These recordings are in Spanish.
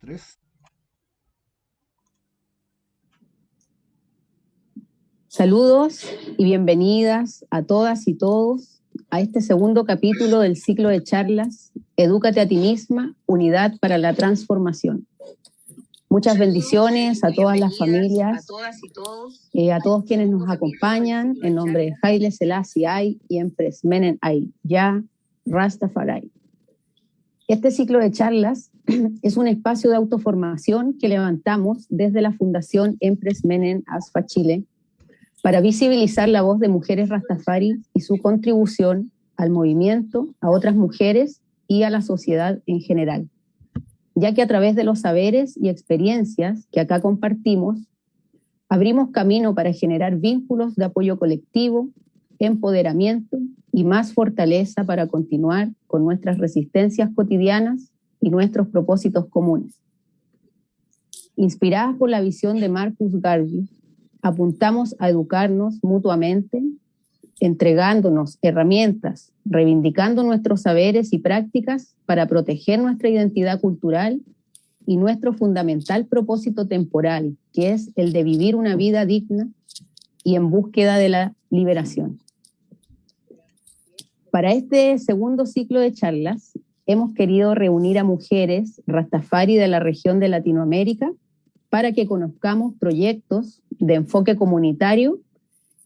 Tres. Saludos y bienvenidas a todas y todos a este segundo capítulo del ciclo de charlas Edúcate a ti misma, unidad para la transformación. Muchas bendiciones a todas las familias, a todos quienes nos acompañan, en nombre de Haile Selassie Ay y Empress Menen Ay, Ya Rastafari. Este ciclo de charlas es un espacio de autoformación que levantamos desde la Fundación Empress Menen Asfa Chile para visibilizar la voz de mujeres Rastafari y su contribución al movimiento, a otras mujeres y a la sociedad en general, ya que a través de los saberes y experiencias que acá compartimos, abrimos camino para generar vínculos de apoyo colectivo, empoderamiento y más fortaleza para continuar con nuestras resistencias cotidianas y nuestros propósitos comunes. Inspiradas por la visión de Marcus Garvey, apuntamos a educarnos mutuamente, entregándonos herramientas, reivindicando nuestros saberes y prácticas para proteger nuestra identidad cultural y nuestro fundamental propósito temporal, que es el de vivir una vida digna y en búsqueda de la liberación. Para este segundo ciclo de charlas, hemos querido reunir a mujeres Rastafari de la región de Latinoamérica para que conozcamos proyectos de enfoque comunitario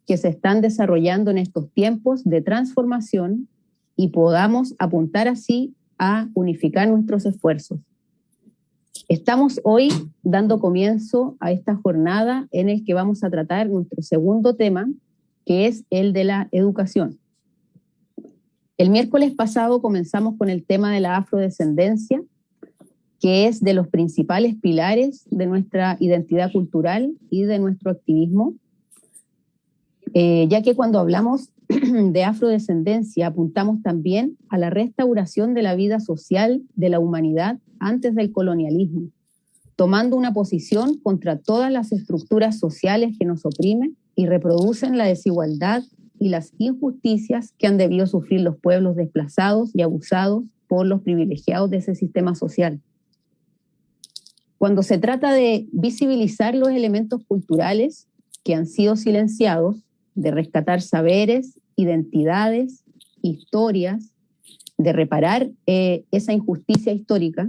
que se están desarrollando en estos tiempos de transformación y podamos apuntar así a unificar nuestros esfuerzos. Estamos hoy dando comienzo a esta jornada en el que vamos a tratar nuestro segundo tema, que es el de la educación. El miércoles pasado comenzamos con el tema de la afrodescendencia, que es de los principales pilares de nuestra identidad cultural y de nuestro activismo, ya que cuando hablamos de afrodescendencia apuntamos también a la restauración de la vida social de la humanidad antes del colonialismo, tomando una posición contra todas las estructuras sociales que nos oprimen y reproducen la desigualdad y las injusticias que han debido sufrir los pueblos desplazados y abusados por los privilegiados de ese sistema social. Cuando se trata de visibilizar los elementos culturales que han sido silenciados, de rescatar saberes, identidades, historias, de reparar esa injusticia histórica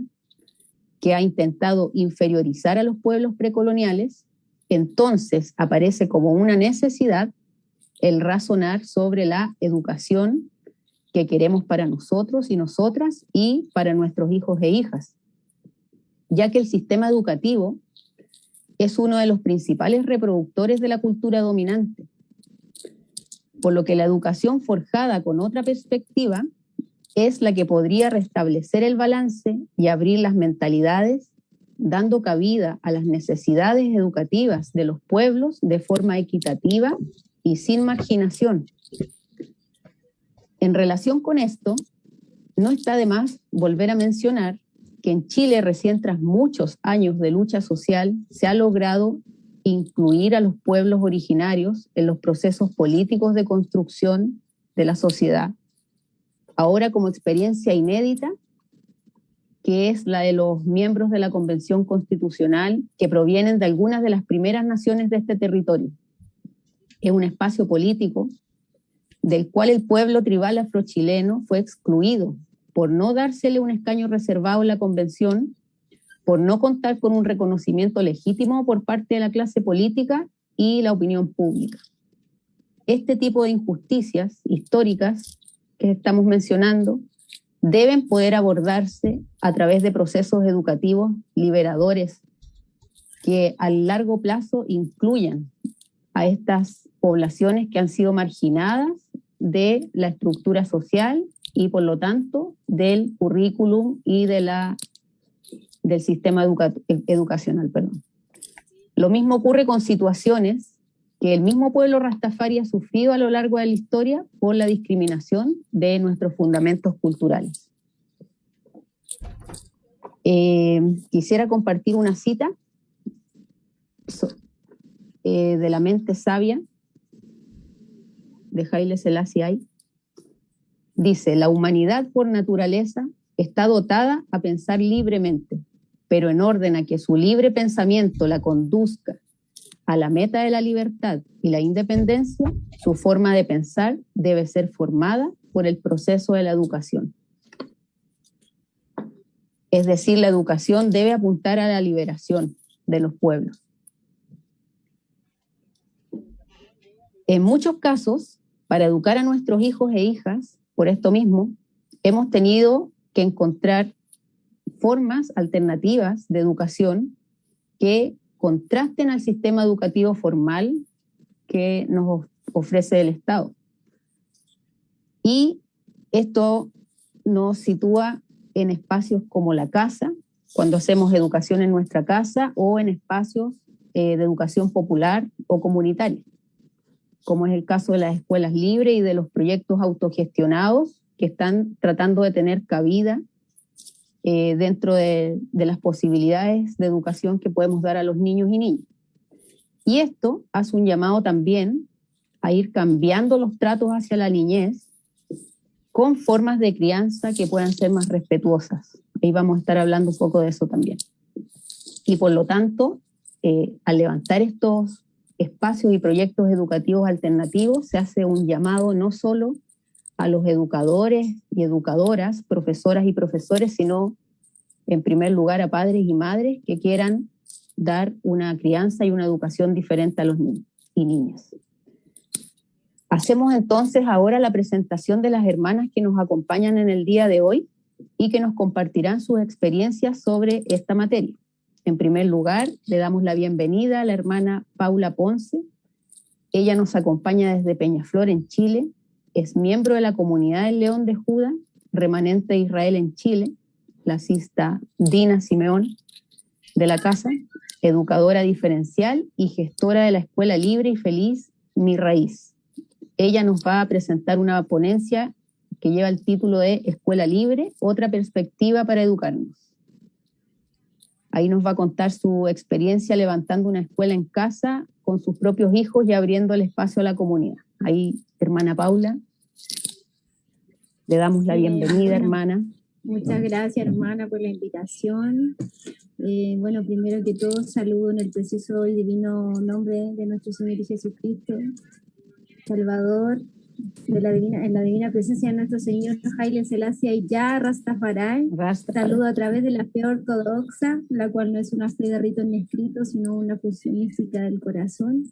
que ha intentado inferiorizar a los pueblos precoloniales, entonces aparece como una necesidad el razonar sobre la educación que queremos para nosotros y nosotras y para nuestros hijos e hijas, ya que el sistema educativo es uno de los principales reproductores de la cultura dominante, por lo que la educación forjada con otra perspectiva es la que podría restablecer el balance y abrir las mentalidades, dando cabida a las necesidades educativas de los pueblos de forma equitativa y sin marginación. En relación con esto, no está de más volver a mencionar que en Chile, recién tras muchos años de lucha social, se ha logrado incluir a los pueblos originarios en los procesos políticos de construcción de la sociedad, ahora como experiencia inédita, que es la de los miembros de la Convención Constitucional que provienen de algunas de las primeras naciones de este territorio. Es un espacio político del cual el pueblo tribal afrochileno fue excluido por no dársele un escaño reservado en la Convención, por no contar con un reconocimiento legítimo por parte de la clase política y la opinión pública. Este tipo de injusticias históricas que estamos mencionando deben poder abordarse a través de procesos educativos liberadores que a largo plazo incluyan a estas poblaciones que han sido marginadas de la estructura social y por lo tanto del currículum y del sistema educacional. Lo mismo ocurre con situaciones que el mismo pueblo Rastafari ha sufrido a lo largo de la historia por la discriminación de nuestros fundamentos culturales. Quisiera compartir una cita de la mente sabia de Haile Selassie Ay. Dice: la humanidad por naturaleza está dotada a pensar libremente, pero en orden a que su libre pensamiento la conduzca a la meta de la libertad y la independencia, su forma de pensar debe ser formada por el proceso de la educación. Es decir, la educación debe apuntar a la liberación de los pueblos. En muchos casos, para educar a nuestros hijos e hijas, por esto mismo, hemos tenido que encontrar formas alternativas de educación que contrasten al sistema educativo formal que nos ofrece el Estado. Y esto nos sitúa en espacios como la casa, cuando hacemos educación en nuestra casa, o en espacios de educación popular o comunitaria, como es el caso de las escuelas libres y de los proyectos autogestionados que están tratando de tener cabida dentro de las posibilidades de educación que podemos dar a los niños y niñas. Y esto hace un llamado también a ir cambiando los tratos hacia la niñez con formas de crianza que puedan ser más respetuosas. Ahí vamos a estar hablando un poco de eso también. Y por lo tanto, al levantar estos espacios y proyectos educativos alternativos, se hace un llamado no solo a los educadores y educadoras, profesoras y profesores, sino en primer lugar a padres y madres que quieran dar una crianza y una educación diferente a los niños y niñas. Hacemos entonces ahora la presentación de las hermanas que nos acompañan en el día de hoy y que nos compartirán sus experiencias sobre esta materia. En primer lugar, le damos la bienvenida a la hermana Paula Ponce. Ella nos acompaña desde Peñaflor, en Chile. Es miembro de la comunidad del León de Judá, remanente de Israel en Chile, la sista Dina Simeón de la casa, educadora diferencial y gestora de la Escuela Libre y Feliz Mi Raíz. Ella nos va a presentar una ponencia que lleva el título de Escuela Libre, otra perspectiva para educarnos. Ahí nos va a contar su experiencia levantando una escuela en casa con sus propios hijos y abriendo el espacio a la comunidad. Ahí, hermana Paula, le damos la bienvenida, hermana. Muchas gracias, hermana, por la invitación. Bueno, primero que todo, saludo en el precioso y divino nombre de nuestro Señor Jesucristo, Salvador, en la divina presencia de nuestro Señor Haile Selassie y Ya Rastafari. Saludo a través de la fe ortodoxa, la cual no es una fe de ritos ni escritos, sino una fusión mística del corazón.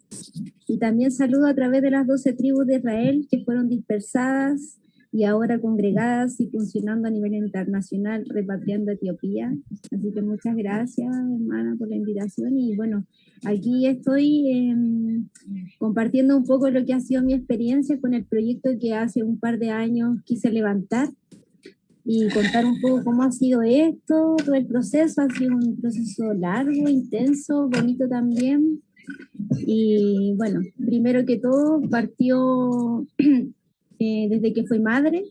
Y también saludo a través de las 12 tribus de Israel que fueron dispersadas y ahora congregadas y funcionando a nivel internacional, repatriando a Etiopía. Así que muchas gracias, hermana, por la invitación. Y bueno, aquí estoy compartiendo un poco lo que ha sido mi experiencia con el proyecto que hace un par de años quise levantar y contar un poco cómo ha sido esto, todo el proceso. Ha sido un proceso largo, intenso, bonito también. Y bueno, primero que todo partió desde que fui madre.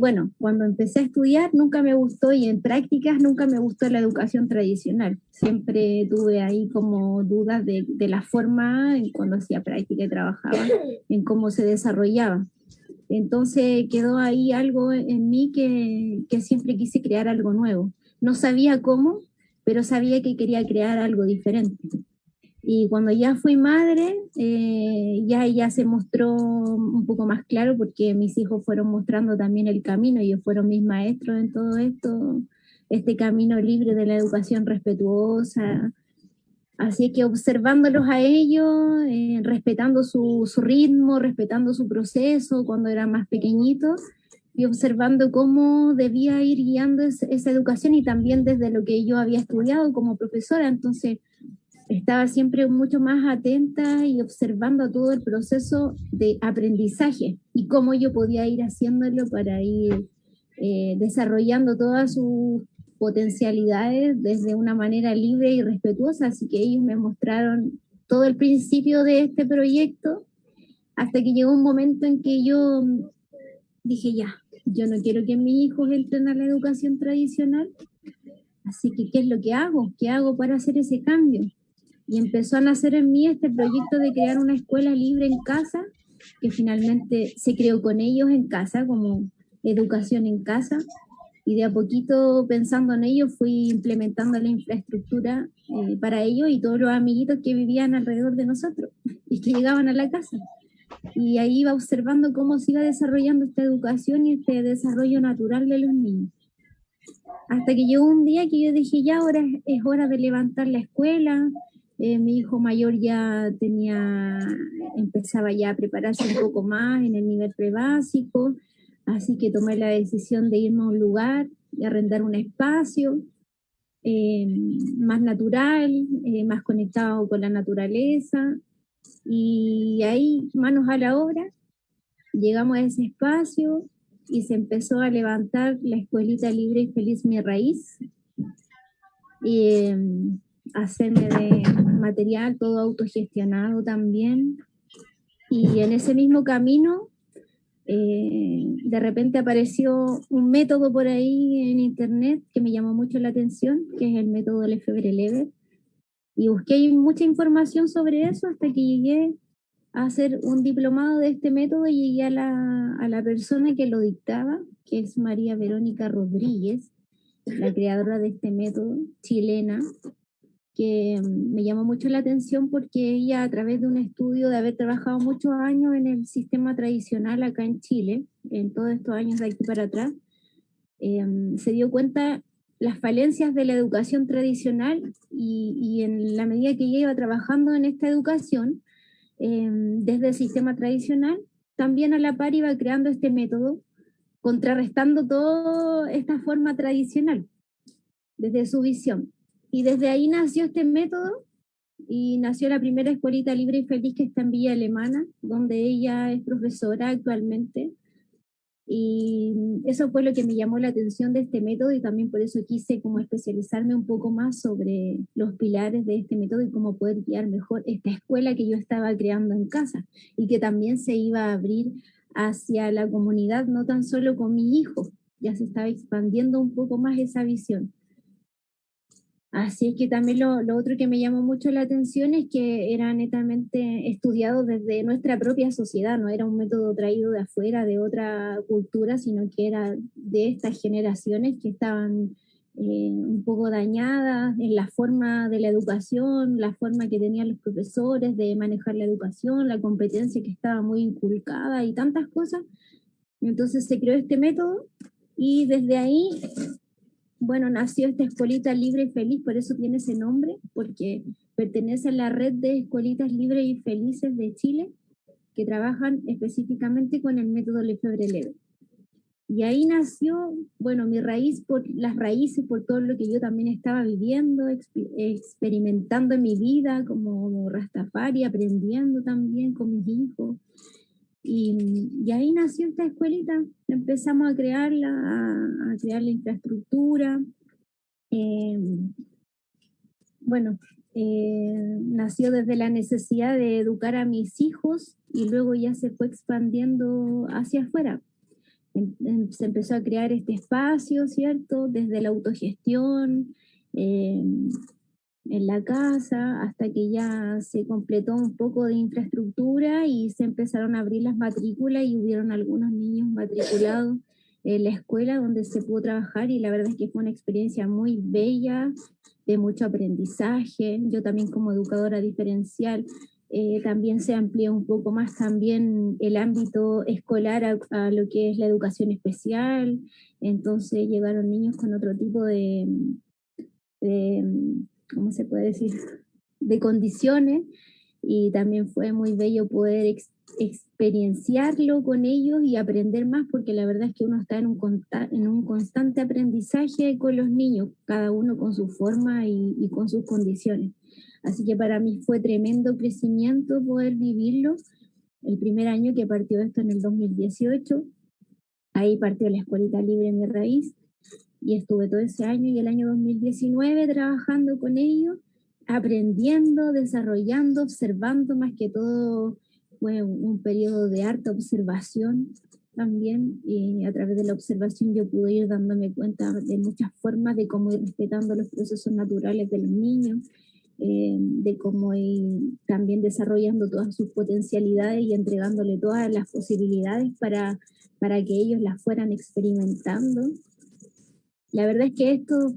Bueno, cuando empecé a estudiar nunca me gustó, y en prácticas nunca me gustó la educación tradicional. Siempre tuve ahí como dudas de la forma en cuando hacía práctica y trabajaba, en cómo se desarrollaba. Entonces quedó ahí algo en mí que siempre quise crear algo nuevo. No sabía cómo, pero sabía que quería crear algo diferente. Y cuando ya fui madre, ya se mostró un poco más claro, porque mis hijos fueron mostrando también el camino, ellos fueron mis maestros en todo esto, este camino libre de la educación respetuosa. Así que observándolos a ellos, respetando su ritmo, respetando su proceso cuando eran más pequeñitos, y observando cómo debía ir guiando esa educación, y también desde lo que yo había estudiado como profesora. Entonces estaba siempre mucho más atenta y observando todo el proceso de aprendizaje y cómo yo podía ir haciéndolo para ir desarrollando todas sus potencialidades desde una manera libre y respetuosa. Así que ellos me mostraron todo el principio de este proyecto, hasta que llegó un momento en que yo dije, ya, yo no quiero que mis hijos entren a la educación tradicional, así que ¿qué es lo que hago? ¿Qué hago para hacer ese cambio? Y empezó a nacer en mí este proyecto de crear una escuela libre en casa, que finalmente se creó con ellos en casa, como educación en casa. Y de a poquito, pensando en ello, fui implementando la infraestructura para ello y todos los amiguitos que vivían alrededor de nosotros y que llegaban a la casa. Y ahí iba observando cómo se iba desarrollando esta educación y este desarrollo natural de los niños. Hasta que llegó un día que yo dije, ya ahora es hora de levantar la escuela. Mi hijo mayor ya empezaba ya a prepararse un poco más en el nivel prebásico, así que tomé la decisión de irme a un lugar, de arrendar un espacio eh, más natural, más conectado con la naturaleza, y ahí, manos a la obra, llegamos a ese espacio y se empezó a levantar la escuelita Libre y Feliz Mi Raíz, y hacerme de material todo autogestionado también. Y en ese mismo camino, de repente apareció un método por ahí en internet que me llamó mucho la atención, que es el método Lefebvre-Leber. Y busqué mucha información sobre eso hasta que llegué a hacer un diplomado de este método y llegué a la persona que lo dictaba, que es María Verónica Rodríguez, la creadora de este método, chilena, que me llamó mucho la atención porque ella, a través de un estudio de haber trabajado muchos años en el sistema tradicional acá en Chile, en todos estos años de aquí para atrás, se dio cuenta las falencias de la educación tradicional y en la medida que ella iba trabajando en esta educación, desde el sistema tradicional, también a la par iba creando este método, contrarrestando toda esta forma tradicional desde su visión. Y desde ahí nació este método y nació la primera escuelita Libre y Feliz, que está en Villa Alemana, donde ella es profesora actualmente. Y eso fue lo que me llamó la atención de este método y también por eso quise como especializarme un poco más sobre los pilares de este método y cómo poder guiar mejor esta escuela que yo estaba creando en casa y que también se iba a abrir hacia la comunidad, no tan solo con mi hijo, ya se estaba expandiendo un poco más esa visión. Así es que también lo otro que me llamó mucho la atención es que era netamente estudiado desde nuestra propia sociedad, no era un método traído de afuera, de otra cultura, sino que era de estas generaciones que estaban un poco dañadas en la forma de la educación, la forma que tenían los profesores de manejar la educación, la competencia que estaba muy inculcada y tantas cosas. Entonces se creó este método y desde ahí, bueno, nació esta escuelita Libre y Feliz, por eso tiene ese nombre, porque pertenece a la red de escuelitas libres y felices de Chile, que trabajan específicamente con el método Lefebvre-Leber. Y ahí nació, bueno, mi raíz, por las raíces, por todo lo que yo también estaba viviendo, experimentando en mi vida como Rastafari, aprendiendo también con mis hijos. Y ahí nació esta escuelita, empezamos a crearla, a crear la infraestructura. Eh, bueno, nació desde la necesidad de educar a mis hijos y luego ya se fue expandiendo hacia afuera. Se empezó a crear este espacio, ¿cierto? Desde la autogestión, en la casa, hasta que ya se completó un poco de infraestructura y se empezaron a abrir las matrículas y hubieron algunos niños matriculados en la escuela donde se pudo trabajar y la verdad es que fue una experiencia muy bella, de mucho aprendizaje. Yo también como educadora diferencial también se amplió un poco más también el ámbito escolar a lo que es la educación especial, entonces llegaron niños con otro tipo de ¿cómo se puede decir?, de condiciones, y también fue muy bello poder experienciarlo con ellos y aprender más, porque la verdad es que uno está en un constante aprendizaje con los niños, cada uno con su forma y con sus condiciones. Así que para mí fue tremendo crecimiento poder vivirlo. El primer año que partió esto en el 2018, ahí partió la Escuelita Libre Mi Raíz, y estuve todo ese año y el año 2019 trabajando con ellos, aprendiendo, desarrollando, observando, más que todo fue un periodo de harta observación también, y a través de la observación yo pude ir dándome cuenta de muchas formas de cómo ir respetando los procesos naturales de los niños, de cómo ir también desarrollando todas sus potencialidades y entregándole todas las posibilidades para que ellos las fueran experimentando. la verdad es que estos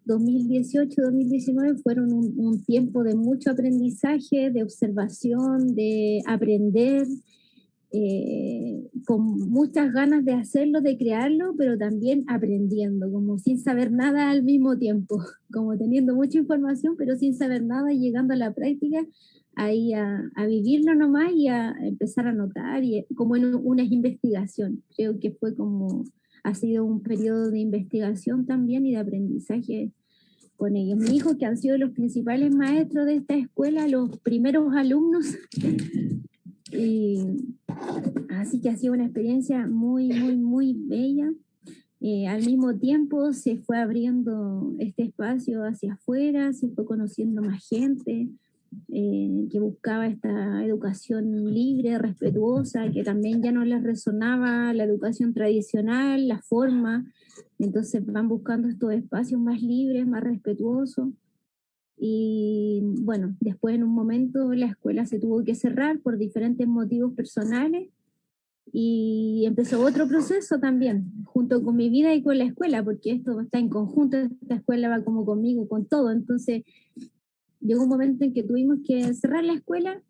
2018-2019 fueron un tiempo de mucho aprendizaje, de observación, de aprender, con muchas ganas de hacerlo, de crearlo, pero también aprendiendo, como sin saber nada al mismo tiempo, como teniendo mucha información, pero sin saber nada y llegando a la práctica, ahí a vivirlo nomás y a empezar a notar, y como en una investigación. Creo que fue como, ha sido un periodo de investigación también y de aprendizaje con ellos. Mis hijos, que han sido los principales maestros de esta escuela, los primeros alumnos, y así que ha sido una experiencia muy, muy, muy bella. Al mismo tiempo se fue abriendo este espacio hacia afuera, se fue conociendo más gente que buscaba esta educación libre, respetuosa, que también ya no les resonaba la educación tradicional, la forma. Entonces van buscando estos espacios más libres, más respetuosos. Y bueno, después en un momento la escuela se tuvo que cerrar por diferentes motivos personales y empezó otro proceso también, junto con mi vida y con la escuela, porque esto está en conjunto, esta escuela va como conmigo, con todo. Entonces llegó un momento en que tuvimos que cerrar la escuela,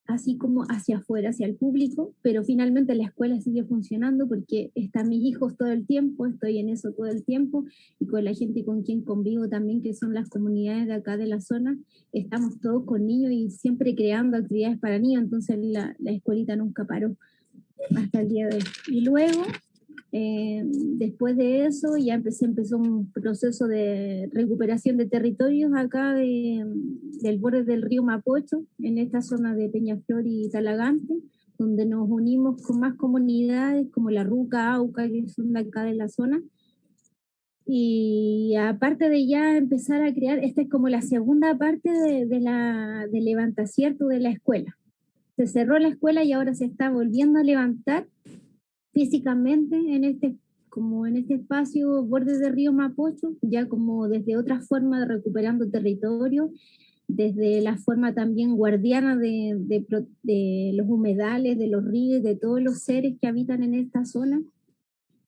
así como hacia afuera, hacia el público, pero finalmente la escuela sigue funcionando porque están mis hijos todo el tiempo, estoy en eso todo el tiempo, y con la gente con quien convivo también, que son las comunidades de acá de la zona, estamos todos con niños y siempre creando actividades para niños, entonces la escuelita nunca paró hasta el día de hoy. Y luego, después de eso, ya empezó un proceso de recuperación de territorios acá del borde del río Mapocho, en esta zona de Peñaflor y Talagante, donde nos unimos con más comunidades como La Ruca, Auca, que son de acá de la zona. Y aparte de ya empezar a crear, esta es como la segunda parte del levantacierto de la escuela. Se cerró la escuela y ahora se está volviendo a levantar físicamente como en este espacio borde de río Mapocho, ya como desde otra forma de recuperando territorio, desde la forma también guardiana de los humedales, de los ríos, de todos los seres que habitan en esta zona,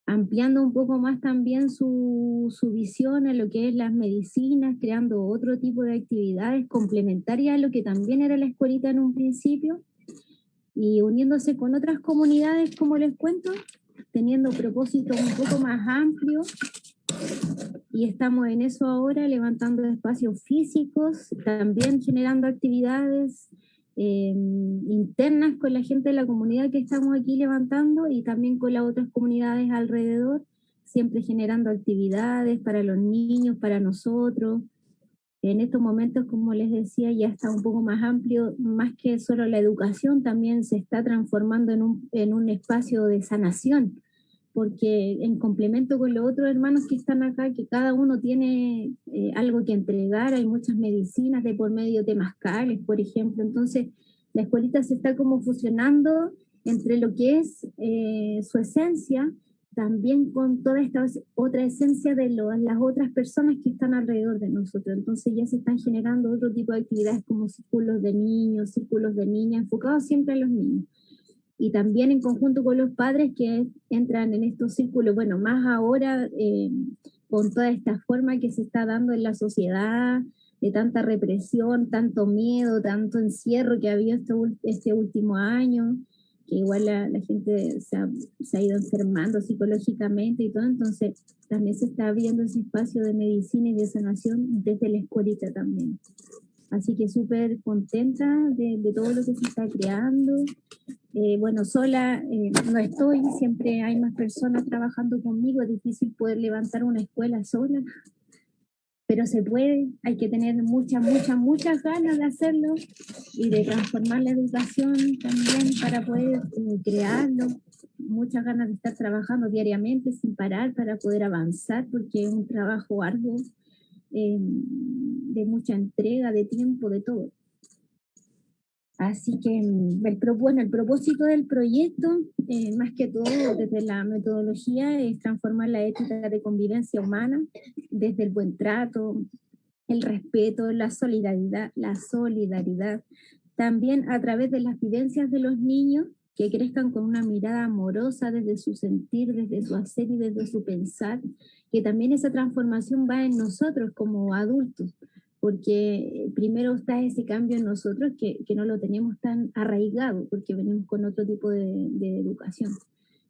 ampliando un poco más también su visión a lo que es las medicinas, creando otro tipo de actividades complementarias a lo que también era la escuelita en un principio, y uniéndose con otras comunidades, como les cuento, teniendo propósitos un poco más amplios, y estamos en eso ahora, levantando espacios físicos, también generando actividades internas con la gente de la comunidad que estamos aquí levantando, y también con las otras comunidades alrededor, siempre generando actividades para los niños, para nosotros. En estos momentos, como les decía, ya está un poco más amplio, más que solo la educación, también se está transformando en un espacio de sanación, porque en complemento con los otros hermanos que están acá, que cada uno tiene algo que entregar, hay muchas medicinas de por medio, temazcales, por ejemplo. Entonces la escuelita se está como fusionando entre lo que es su esencia, también con toda esta otra esencia de las otras personas que están alrededor de nosotros. Entonces ya se están generando otro tipo de actividades como círculos de niños, círculos de niñas, enfocados siempre a los niños. Y también en conjunto con los padres que entran en estos círculos, bueno, más ahora con toda esta forma que se está dando en la sociedad, de tanta represión, tanto miedo, tanto encierro que ha habido este último año, que igual la gente se ha ido enfermando psicológicamente y todo, entonces también se está abriendo ese espacio de medicina y de sanación desde la escuelita también. Así que súper contenta de todo lo que se está creando. Bueno, sola no estoy, siempre hay más personas trabajando conmigo, es difícil poder levantar una escuela sola, pero se puede, hay que tener muchas ganas de hacerlo y de transformar la educación también para poder crearlo, muchas ganas de estar trabajando diariamente sin parar para poder avanzar, porque es un trabajo arduo, de mucha entrega, de tiempo, de todo. Así que el propósito del proyecto, más que todo desde la metodología, es transformar la ética de convivencia humana desde el buen trato, el respeto, la solidaridad, también a través de las vivencias de los niños, que crezcan con una mirada amorosa desde su sentir, desde su hacer y desde su pensar, que también esa transformación va en nosotros como adultos, porque primero está ese cambio en nosotros que no lo tenemos tan arraigado, porque venimos con otro tipo de educación.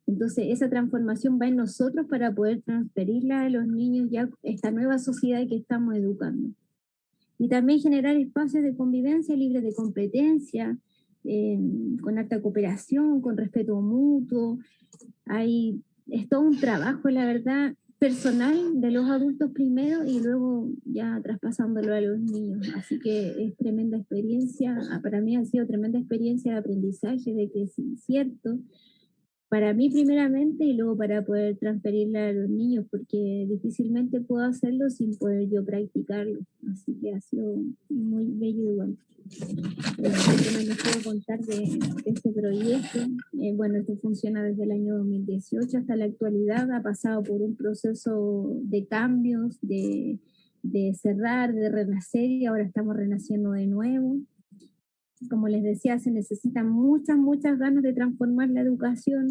Entonces, esa transformación va en nosotros para poder transferirla a los niños ya esta nueva sociedad que estamos educando. Y también generar espacios de convivencia libres de competencia, con alta cooperación, con respeto mutuo. Es todo un trabajo, la verdad, personal de los adultos primero y luego ya traspasándolo a los niños. Así que es tremenda experiencia, para mí ha sido tremenda experiencia de aprendizaje, de que es cierto, para mí primeramente y luego para poder transferirla a los niños, porque difícilmente puedo hacerlo sin poder yo practicarlo. Así que ha sido muy bello igual. ¿Qué más les puedo contar de este proyecto? Bueno, esto funciona desde el año 2018 hasta la actualidad. Ha pasado por un proceso de cambios, de cerrar, de renacer, y ahora estamos renaciendo de nuevo. Como les decía, se necesitan muchas ganas de transformar la educación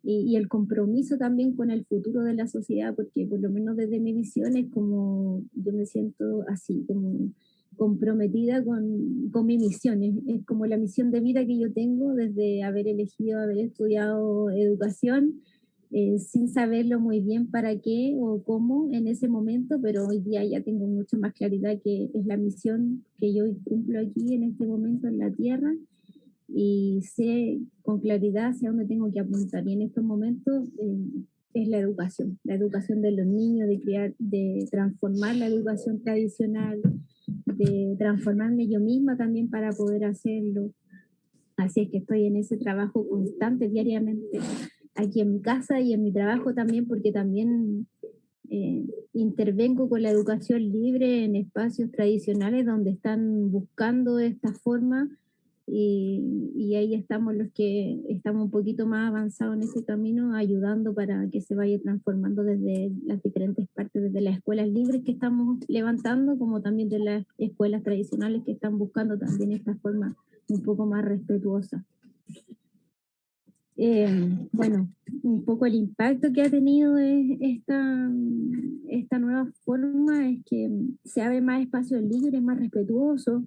y el compromiso también con el futuro de la sociedad, porque por lo menos desde mi visión es como yo me siento así, como comprometida con mi misión, es como la misión de vida que yo tengo desde haber elegido, haber estudiado educación, sin saberlo muy bien para qué o cómo en ese momento, pero hoy día ya tengo mucho más claridad que es la misión que yo cumplo aquí en este momento en la Tierra, y sé con claridad hacia dónde tengo que apuntar. Y en estos momentos es la educación de los niños, de crear, de transformar la educación tradicional, de transformarme yo misma también para poder hacerlo. Así es que estoy en ese trabajo constante diariamente, aquí en mi casa y en mi trabajo también, porque también intervengo con la educación libre en espacios tradicionales donde están buscando esta forma, y ahí estamos los que estamos un poquito más avanzados en ese camino, ayudando para que se vaya transformando desde las diferentes partes, desde las escuelas libres que estamos levantando, como también de las escuelas tradicionales que están buscando también esta forma un poco más respetuosa. Bueno, un poco el impacto que ha tenido esta nueva forma es que se abre más espacios libres, más respetuosos.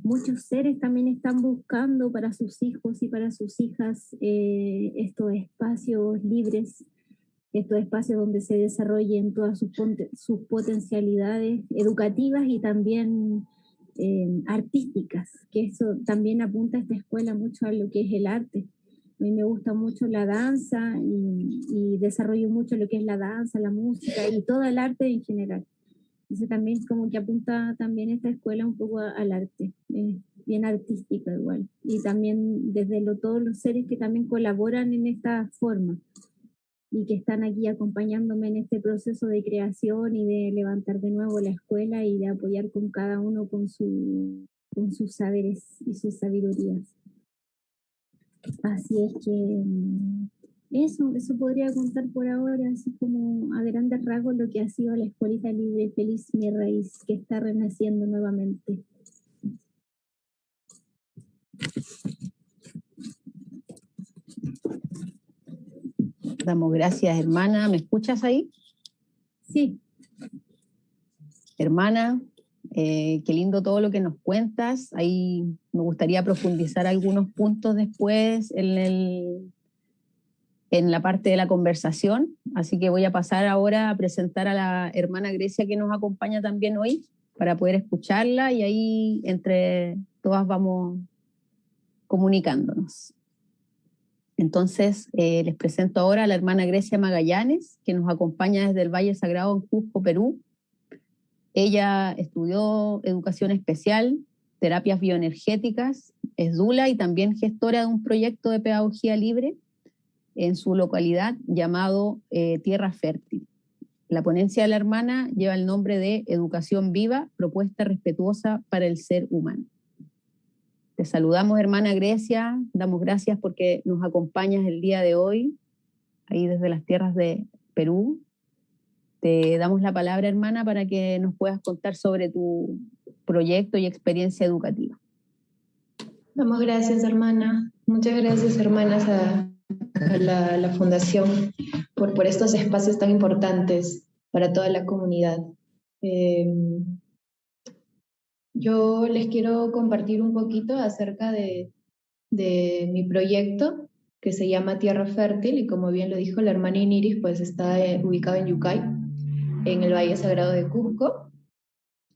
Muchos seres también están buscando para sus hijos y para sus hijas estos espacios libres, estos espacios donde se desarrollen todas sus potencialidades educativas y también artísticas, que eso también apunta a esta escuela mucho a lo que es el arte. A mí me gusta mucho la danza y desarrollo mucho lo que es la danza, la música y todo el arte en general. Entonces también como que apunta también esta escuela un poco al arte, bien artística igual. Y también desde todos los seres que también colaboran en esta forma y que están aquí acompañándome en este proceso de creación y de levantar de nuevo la escuela y de apoyar con cada uno con sus saberes y sus sabidurías. Así es que eso podría contar por ahora, así como a grandes rasgos lo que ha sido la Escuelita Libre Feliz Mi Raíz, que está renaciendo nuevamente. Damos gracias, hermana. ¿Me escuchas ahí? Sí. Hermana, qué lindo todo lo que nos cuentas. Ahí me gustaría profundizar algunos puntos después en la parte de la conversación. Así que voy a pasar ahora a presentar a la hermana Grecia, que nos acompaña también hoy, para poder escucharla, y ahí entre todas vamos comunicándonos. Entonces, les presento ahora a la hermana Grecia Magallanes, que nos acompaña desde el Valle Sagrado en Cusco, Perú. Ella estudió educación especial, terapias bioenergéticas, es dula y también gestora de un proyecto de pedagogía libre en su localidad llamado Tierra Fértil. La ponencia de la hermana lleva el nombre de Educación Viva, propuesta respetuosa para el ser humano. Te saludamos, hermana Grecia, damos gracias porque nos acompañas el día de hoy, ahí desde las tierras de Perú. Te damos la palabra, hermana, para que nos puedas contar sobre tu proyecto y experiencia educativa. Damos gracias, hermana. Muchas gracias, hermanas, a la Fundación por estos espacios tan importantes para toda la comunidad. Eh, yo les quiero compartir un poquito acerca de mi proyecto que se llama Tierra Fértil, y como bien lo dijo la hermana Iniris, pues está ubicado en Yucay, en el Valle Sagrado de Cusco.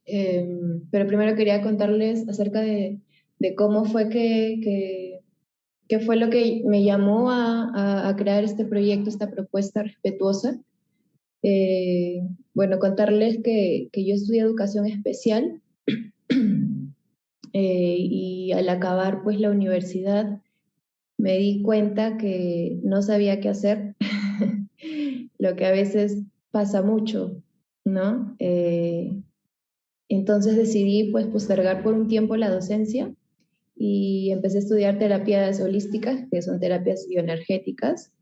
Pero primero quería contarles acerca de cómo fue qué fue lo que me llamó a crear este proyecto, esta propuesta respetuosa. Bueno, contarles que yo estudié educación especial y al acabar pues la universidad me di cuenta que no sabía qué hacer, lo que a veces pasa mucho, ¿no? Entonces decidí pues postergar por un tiempo la docencia y empecé a estudiar terapias holísticas, que son terapias bioenergéticas,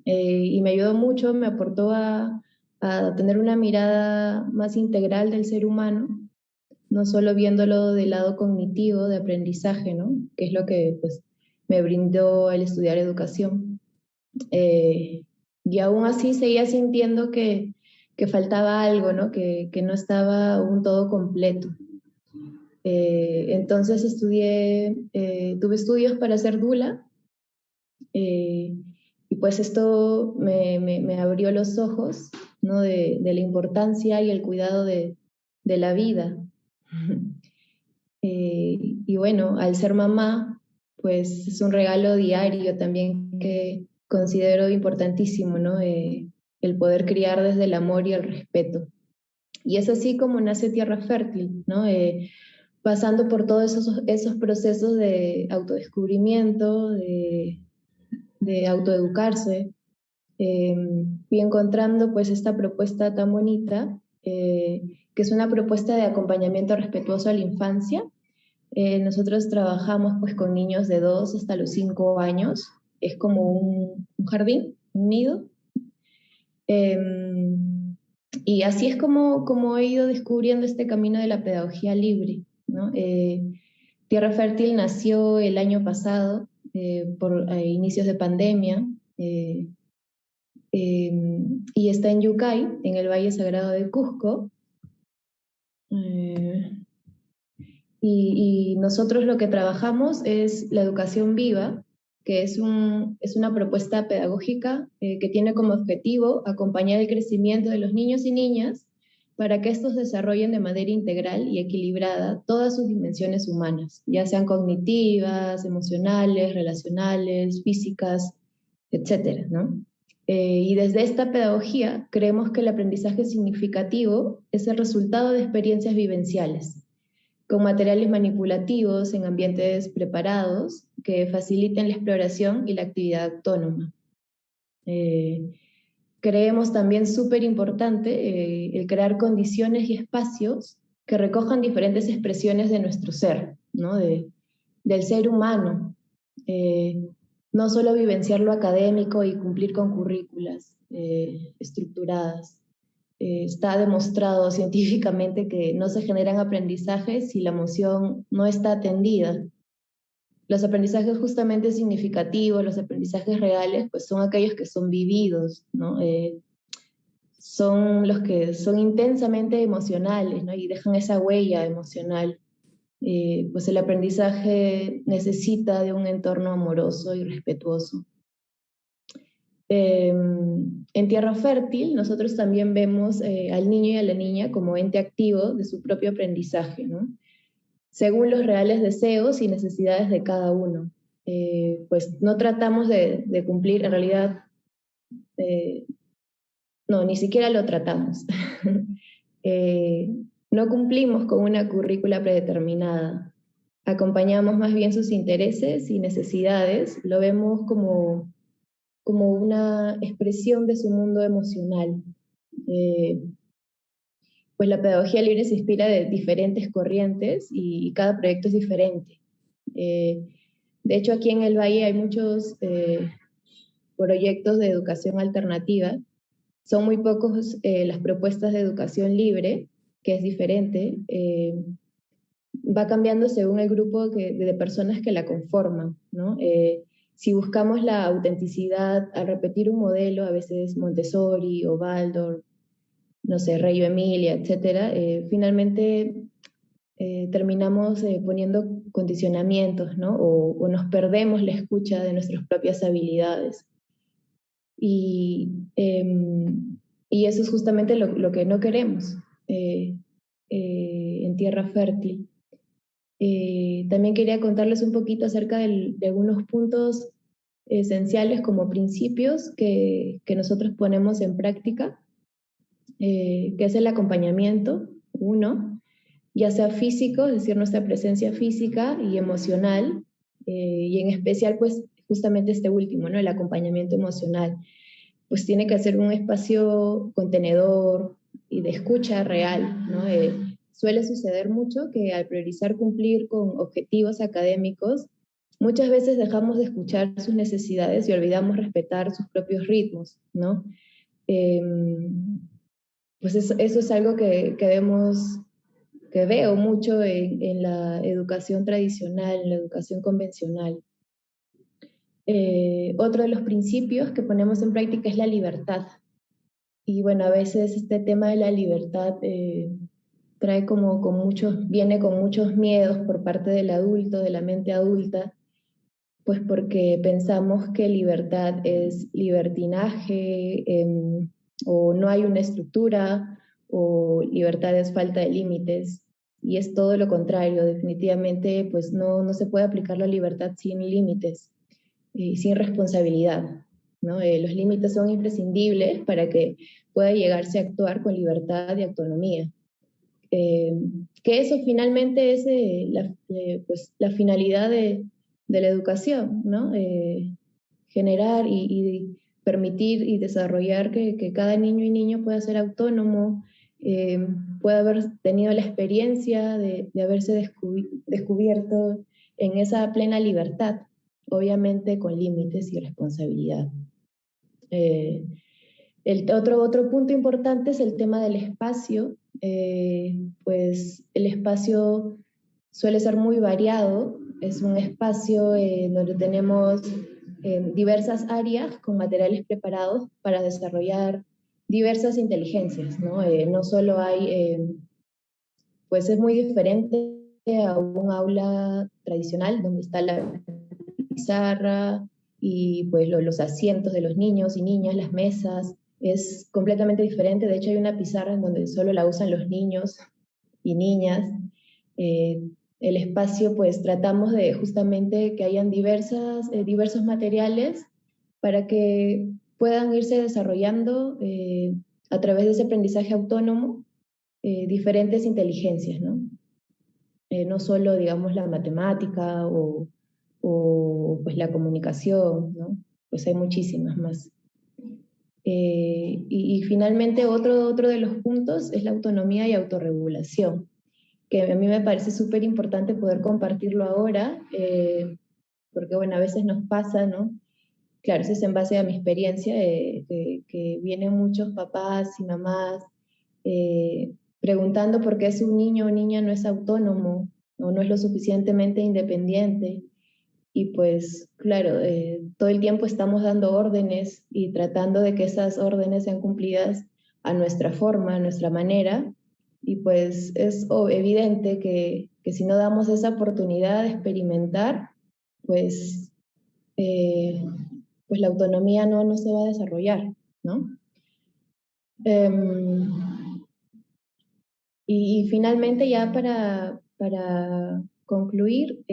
y me ayudó mucho, me aportó a tener una mirada más integral del ser humano, no solo viéndolo del lado cognitivo, de aprendizaje, ¿no? Que es lo que pues, me brindó el estudiar educación. Y aún así seguía sintiendo que faltaba algo, ¿no? Que no estaba un todo completo. Entonces tuve estudios para ser dula, y pues esto me abrió los ojos, ¿no? De la importancia y el cuidado de la vida. Y bueno, al ser mamá, pues es un regalo diario también que considero importantísimo, ¿no? El poder criar desde el amor y el respeto. Y es así como nace Tierra Fértil, ¿no? Pasando por todos esos procesos de autodescubrimiento, de autoeducarse, fui encontrando pues esta propuesta tan bonita, que es una propuesta de acompañamiento respetuoso a la infancia. Nosotros trabajamos pues con niños de 2 hasta los 5 años, es como un jardín, un nido. Y así es como he ido descubriendo este camino de la pedagogía libre, ¿no? Tierra Fértil nació el año pasado, por inicios de pandemia, y está en Yucay, en el Valle Sagrado de Cusco. Y nosotros lo que trabajamos es la educación viva, que es una propuesta pedagógica que tiene como objetivo acompañar el crecimiento de los niños y niñas para que estos desarrollen de manera integral y equilibrada todas sus dimensiones humanas, ya sean cognitivas, emocionales, relacionales, físicas, etcétera, ¿no? Y desde esta pedagogía creemos que el aprendizaje significativo es el resultado de experiencias vivenciales, con materiales manipulativos en ambientes preparados que faciliten la exploración y la actividad autónoma. Creemos también súper importante el crear condiciones y espacios que recojan diferentes expresiones de nuestro ser, ¿no? Del ser humano. No solo vivenciar lo académico y cumplir con currículas estructuradas. Está demostrado científicamente que no se generan aprendizajes si la emoción no está atendida. Los aprendizajes justamente significativos, los aprendizajes reales, pues son aquellos que son vividos, ¿no? Son los que son intensamente emocionales, ¿no? Y dejan esa huella emocional. Pues el aprendizaje necesita de un entorno amoroso y respetuoso. En Tierra Fértil nosotros también vemos al niño y a la niña como ente activo de su propio aprendizaje, ¿no? Según los reales deseos y necesidades de cada uno. Pues no tratamos de cumplir, en realidad, no, ni siquiera lo tratamos. No cumplimos con una currícula predeterminada. Acompañamos más bien sus intereses y necesidades, lo vemos como una expresión de su mundo emocional. Pues la pedagogía libre se inspira de diferentes corrientes y cada proyecto es diferente. De hecho, aquí en el Valle hay muchos proyectos de educación alternativa. Son muy pocos las propuestas de educación libre, que es diferente. va cambiando según el grupo de personas que la conforman, ¿no? Si buscamos la autenticidad al repetir un modelo, a veces Montessori o Waldorf, no sé, Reggio Emilia, etcétera, finalmente terminamos poniendo condicionamientos, ¿no? O nos perdemos la escucha de nuestras propias habilidades. Y eso es justamente lo que no queremos en Tierra Fértil. También quería contarles un poquito acerca de algunos puntos esenciales como principios que nosotros ponemos en práctica, que es el acompañamiento, uno, ya sea físico, es decir, nuestra presencia física y emocional, y en especial, pues, justamente este último, ¿no? El acompañamiento emocional. Pues tiene que ser un espacio contenedor y de escucha real, ¿no? Suele suceder mucho que al priorizar cumplir con objetivos académicos, muchas veces dejamos de escuchar sus necesidades y olvidamos respetar sus propios ritmos, ¿no? Pues eso es algo que veo mucho en la educación tradicional, en la educación convencional. Otro de los principios que ponemos en práctica es la libertad. Y bueno, a veces este tema de la libertad viene con muchos miedos por parte del adulto, de la mente adulta, pues porque pensamos que libertad es libertinaje, o no hay una estructura, o libertad es falta de límites, y es todo lo contrario. Definitivamente pues no se puede aplicar la libertad sin límites y sin responsabilidad, ¿no? Los límites son imprescindibles para que pueda llegarse a actuar con libertad y autonomía. Que eso finalmente es la finalidad de la educación, ¿no? Generar y permitir y desarrollar que cada niño y niña pueda ser autónomo, pueda haber tenido la experiencia de haberse descubierto en esa plena libertad, obviamente con límites y responsabilidad. Otro punto importante es el tema del espacio. Pues el espacio suele ser muy variado, es un espacio donde tenemos diversas áreas con materiales preparados para desarrollar diversas inteligencias, ¿no? No solo hay, pues es muy diferente a un aula tradicional donde está la pizarra y pues los asientos de los niños y niñas, las mesas. Es completamente diferente. De hecho, hay una pizarra en donde solo la usan los niños y niñas. El espacio, pues tratamos de justamente que hayan diversos materiales para que puedan irse desarrollando a través de ese aprendizaje autónomo diferentes inteligencias, ¿no? No solo, digamos, la matemática o pues la comunicación, ¿no? Pues hay muchísimas más. Y finalmente otro de los puntos es la autonomía y autorregulación, que a mí me parece súper importante poder compartirlo ahora, porque bueno, a veces nos pasa, ¿no? Claro, eso es en base a mi experiencia, que vienen muchos papás y mamás preguntando por qué su niño o niña no es autónomo o no es lo suficientemente independiente. Y pues, claro, todo el tiempo estamos dando órdenes y tratando de que esas órdenes sean cumplidas a nuestra forma, a nuestra manera. Y pues es evidente que si no damos esa oportunidad de experimentar, pues, pues la autonomía no se va a desarrollar, ¿no? Y finalmente, ya para concluir,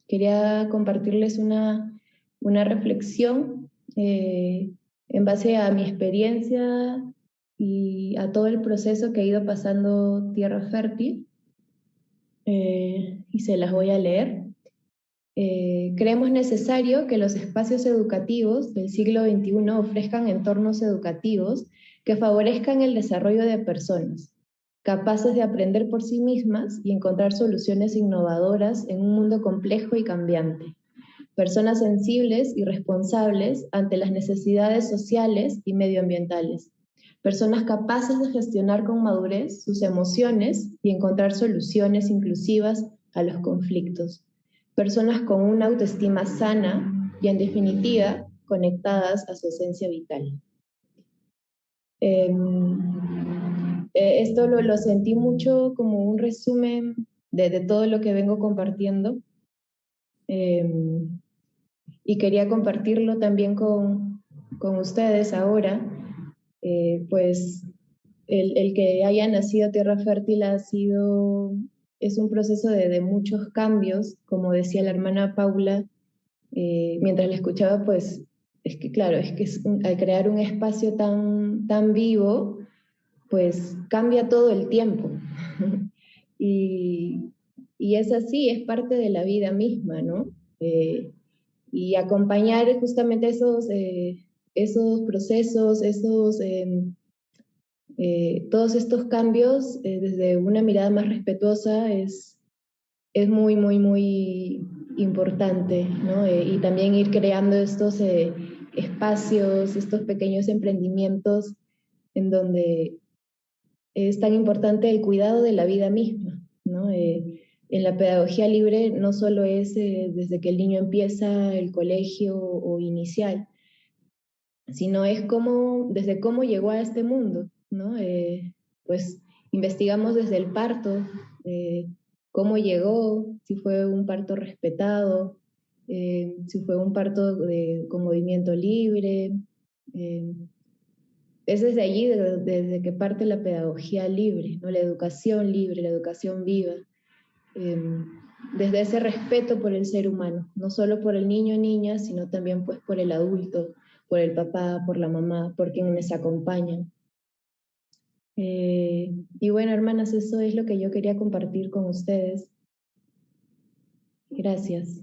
quería compartirles una reflexión en base a mi experiencia y a todo el proceso que ha ido pasando Tierra Fértil, y se las voy a leer. Creemos necesario que los espacios educativos del siglo XXI ofrezcan entornos educativos que favorezcan el desarrollo de personas, capaces de aprender por sí mismas y encontrar soluciones innovadoras en un mundo complejo y cambiante. Personas sensibles y responsables ante las necesidades sociales y medioambientales. personas capaces de gestionar con madurez sus emociones y encontrar soluciones inclusivas a los conflictos, personas con una autoestima sana y, en definitiva, conectadas a su esencia vital. Esto lo sentí mucho como un resumen de todo lo que vengo compartiendo, y quería compartirlo también con ustedes ahora. Pues el que haya nacido Tierra Fértil es un proceso de muchos cambios, como decía la hermana Paula, mientras la escuchaba, pues es que claro, al crear un espacio tan vivo, pues cambia todo el tiempo. y es así, es parte de la vida misma, ¿no? Y acompañar justamente esos procesos, todos estos cambios desde una mirada más respetuosa es muy, muy, muy importante, ¿no? Y también ir creando estos espacios, estos pequeños emprendimientos en donde es tan importante el cuidado de la vida misma, ¿no? En la pedagogía libre no solo es desde que el niño empieza el colegio o inicial, sino es desde cómo llegó a este mundo, ¿no? Pues investigamos desde el parto, cómo llegó, si fue un parto respetado, si fue un parto con movimiento libre. Es desde allí, desde que parte la pedagogía libre, ¿no? La educación libre, la educación viva, desde ese respeto por el ser humano, no solo por el niño o niña, sino también pues por el adulto, por el papá, por la mamá, por quienes acompañan. Y bueno, hermanas, eso es lo que yo quería compartir con ustedes. Gracias.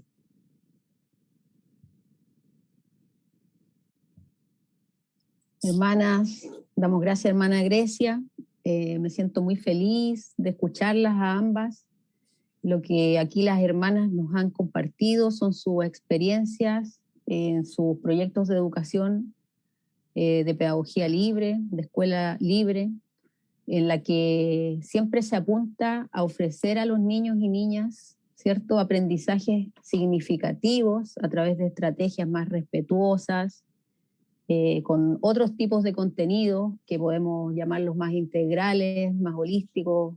Hermanas, damos gracias, hermana Grecia. Me siento muy feliz de escucharlas a ambas. Lo que aquí las hermanas nos han compartido son sus experiencias en sus proyectos de educación, de pedagogía libre, de escuela libre, en la que siempre se apunta a ofrecer a los niños y niñas ciertos aprendizajes significativos a través de estrategias más respetuosas, con otros tipos de contenidos que podemos llamarlos más integrales, más holísticos,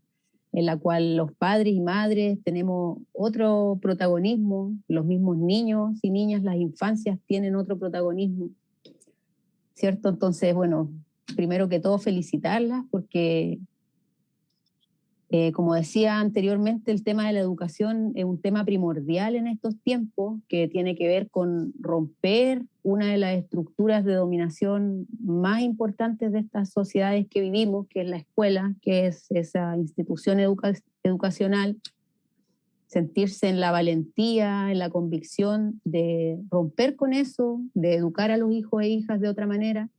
en la cual los padres y madres tenemos otro protagonismo, los mismos niños y niñas, las infancias tienen otro protagonismo, ¿cierto? Entonces, bueno, primero que todo felicitarlas porque, como decía anteriormente, el tema de la educación es un tema primordial en estos tiempos que tiene que ver con romper una de las estructuras de dominación más importantes de estas sociedades que vivimos, que es la escuela, que es esa institución educacional, sentirse en la valentía, en la convicción de romper con eso, de educar a los hijos e hijas de otra manera.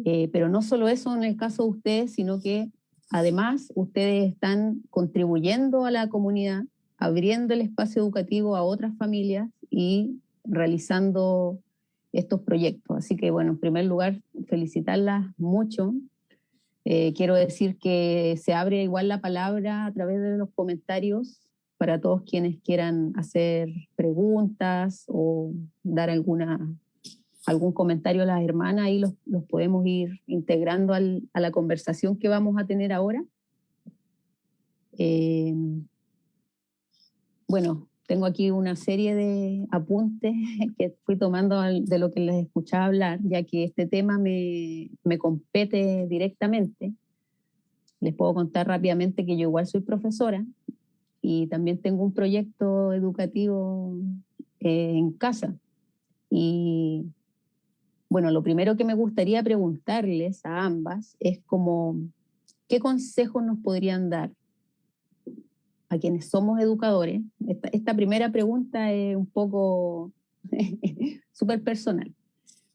Pero no solo eso en el caso de ustedes, sino que además ustedes están contribuyendo a la comunidad, abriendo el espacio educativo a otras familias y realizando estos proyectos. Así que, bueno, en primer lugar, felicitarlas mucho. Quiero decir que se abre igual la palabra a través de los comentarios para todos quienes quieran hacer preguntas o dar algún comentario a las hermanas. Ahí los podemos ir integrando a la conversación que vamos a tener ahora. Bueno, tengo aquí una serie de apuntes que fui tomando de lo que les escuchaba hablar, ya que este tema me compete directamente. Les puedo contar rápidamente que yo igual soy profesora y también tengo un proyecto educativo en casa. Y bueno, lo primero que me gustaría preguntarles a ambas es como, ¿qué consejos nos podrían dar a quienes somos educadores? Esta primera pregunta es un poco súper personal,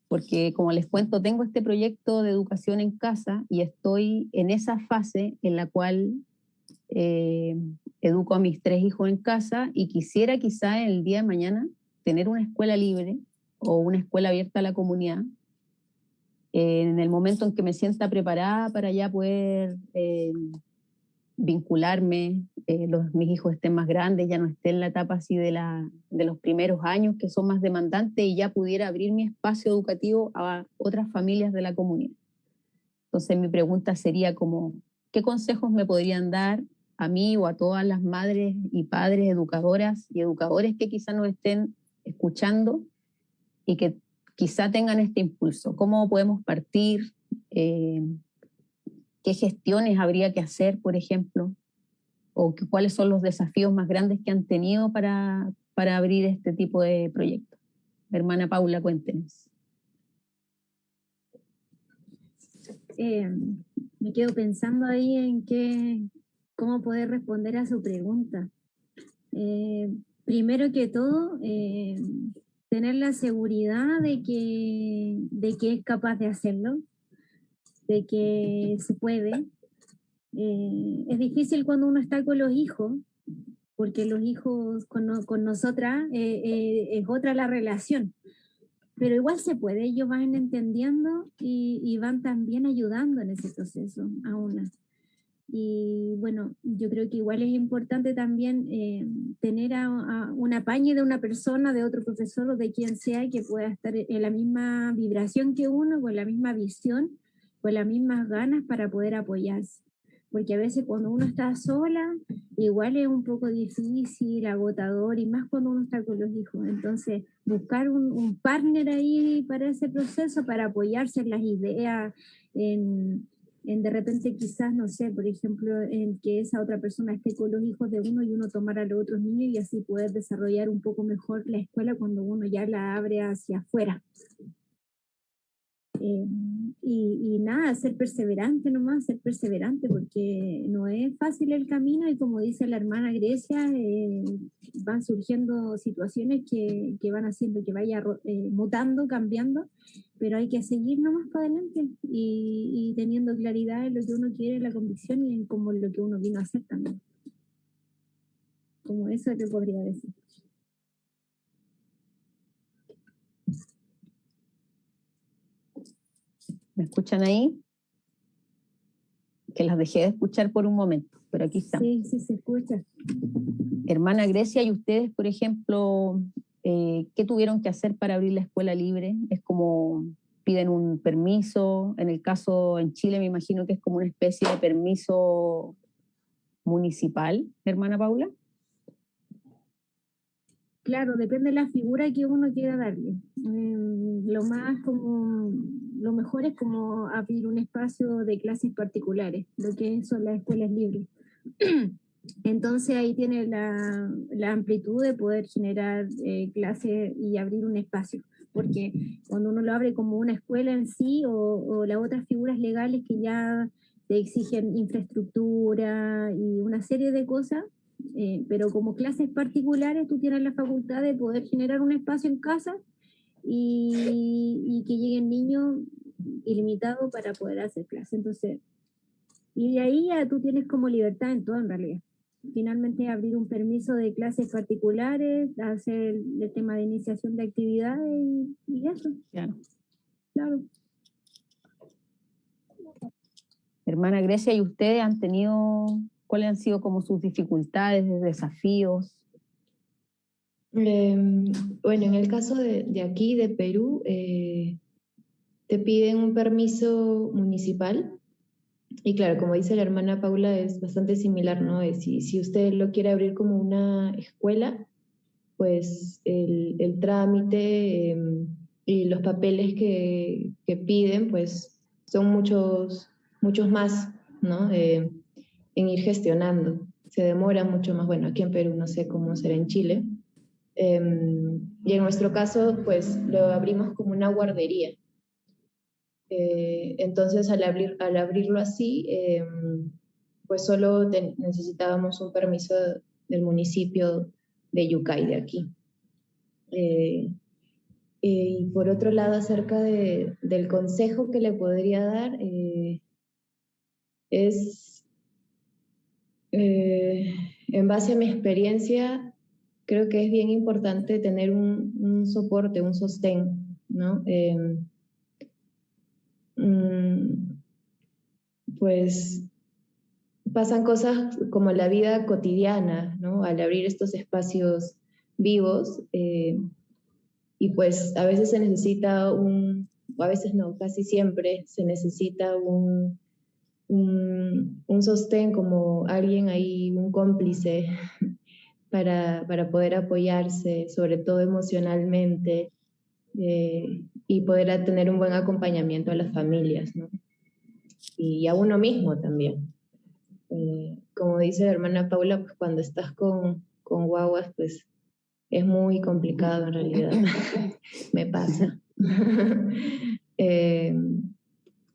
porque como les cuento, tengo este proyecto de educación en casa y estoy en esa fase en la cual educo a mis 3 hijos en casa y quisiera quizá el día de mañana tener una escuela libre o una escuela abierta a la comunidad, en el momento en que me sienta preparada para ya poder vincularme, mis hijos estén más grandes, ya no estén en la etapa así de los primeros años que son más demandantes, y ya pudiera abrir mi espacio educativo a otras familias de la comunidad. Entonces mi pregunta sería como, ¿qué consejos me podrían dar a mí o a todas las madres y padres, educadoras y educadores que quizá nos estén escuchando y que quizá tengan este impulso? ¿Cómo podemos partir? ¿Qué gestiones habría que hacer, por ejemplo? ¿O cuáles son los desafíos más grandes que han tenido para abrir este tipo de proyectos? Hermana Paula, cuéntenos. Me quedo pensando ahí en cómo poder responder a su pregunta. Primero que todo, tener la seguridad de que es capaz de hacerlo, de que se puede. Es difícil cuando uno está con los hijos, porque los hijos con nosotras es otra la relación. Pero igual se puede, ellos van entendiendo y van también ayudando en ese proceso a una. Y bueno, yo creo que igual es importante también tener a un apañe de una persona, de otro profesor o de quien sea que pueda estar en la misma vibración que uno, con la misma visión, con las mismas ganas para poder apoyarse. Porque a veces cuando uno está sola, igual es un poco difícil, agotador, y más cuando uno está con los hijos. Entonces, buscar un partner ahí para ese proceso, para apoyarse en las ideas, en de repente quizás, no sé, por ejemplo, en que esa otra persona esté con los hijos de uno y uno tomar a los otros niños y así poder desarrollar un poco mejor la escuela cuando uno ya la abre hacia afuera. Y nada, ser perseverante nomás, ser perseverante, porque no es fácil el camino, y como dice la hermana Grecia, van surgiendo situaciones que van haciendo que vaya mutando, cambiando, pero hay que seguir nomás para adelante y teniendo claridad en lo que uno quiere, la convicción, y en como lo que uno vino a hacer también. Como eso te podría decir. ¿Me escuchan ahí? Que las dejé de escuchar por un momento, pero aquí estamos. Sí, sí se escucha. Hermana Grecia, ¿y ustedes, por ejemplo, qué tuvieron que hacer para abrir la escuela libre? ¿Es como piden un permiso? En el caso en Chile me imagino que es como una especie de permiso municipal, hermana Paula. Claro, depende de la figura que uno quiera darle. Lo mejor es como abrir un espacio de clases particulares, lo que son las escuelas libres. Entonces ahí tiene la amplitud de poder generar clases y abrir un espacio, porque cuando uno lo abre como una escuela en sí, o las otras figuras legales que ya te exigen infraestructura y una serie de cosas, pero como clases particulares tú tienes la facultad de poder generar un espacio en casa y que lleguen niños ilimitados para poder hacer clases. Entonces, y de ahí ya tú tienes como libertad en todo en realidad. Finalmente abrir un permiso de clases particulares, hacer el tema de iniciación de actividades y eso. Claro. Hermana Grecia, ¿y ustedes han tenido, cuáles han sido como sus dificultades, desafíos? Bueno, en el caso de aquí, de Perú, te piden un permiso municipal. Y claro, como dice la hermana Paula, es bastante similar, ¿no? Si usted lo quiere abrir como una escuela, pues el trámite y los papeles que piden, pues son muchos más, ¿no? En ir gestionando. Se demora mucho más. Bueno, aquí en Perú no sé cómo será en Chile. Y en nuestro caso, pues lo abrimos como una guardería. Entonces, al abrirlo así, pues solo necesitábamos un permiso del municipio de Yucay, de aquí. Y por otro lado, acerca del consejo que le podría dar, es, en base a mi experiencia, creo que es bien importante tener un soporte, un sostén, ¿no? pues pasan cosas como la vida cotidiana, ¿no? Al abrir estos espacios vivos, y pues a veces se necesita o a veces no, casi siempre se necesita un sostén, como alguien ahí, un cómplice, para poder apoyarse, sobre todo emocionalmente, y poder tener un buen acompañamiento a las familias, ¿no? Y a uno mismo también. Como dice la hermana Paula, pues cuando estás con guaguas, pues es muy complicado en realidad. Me pasa.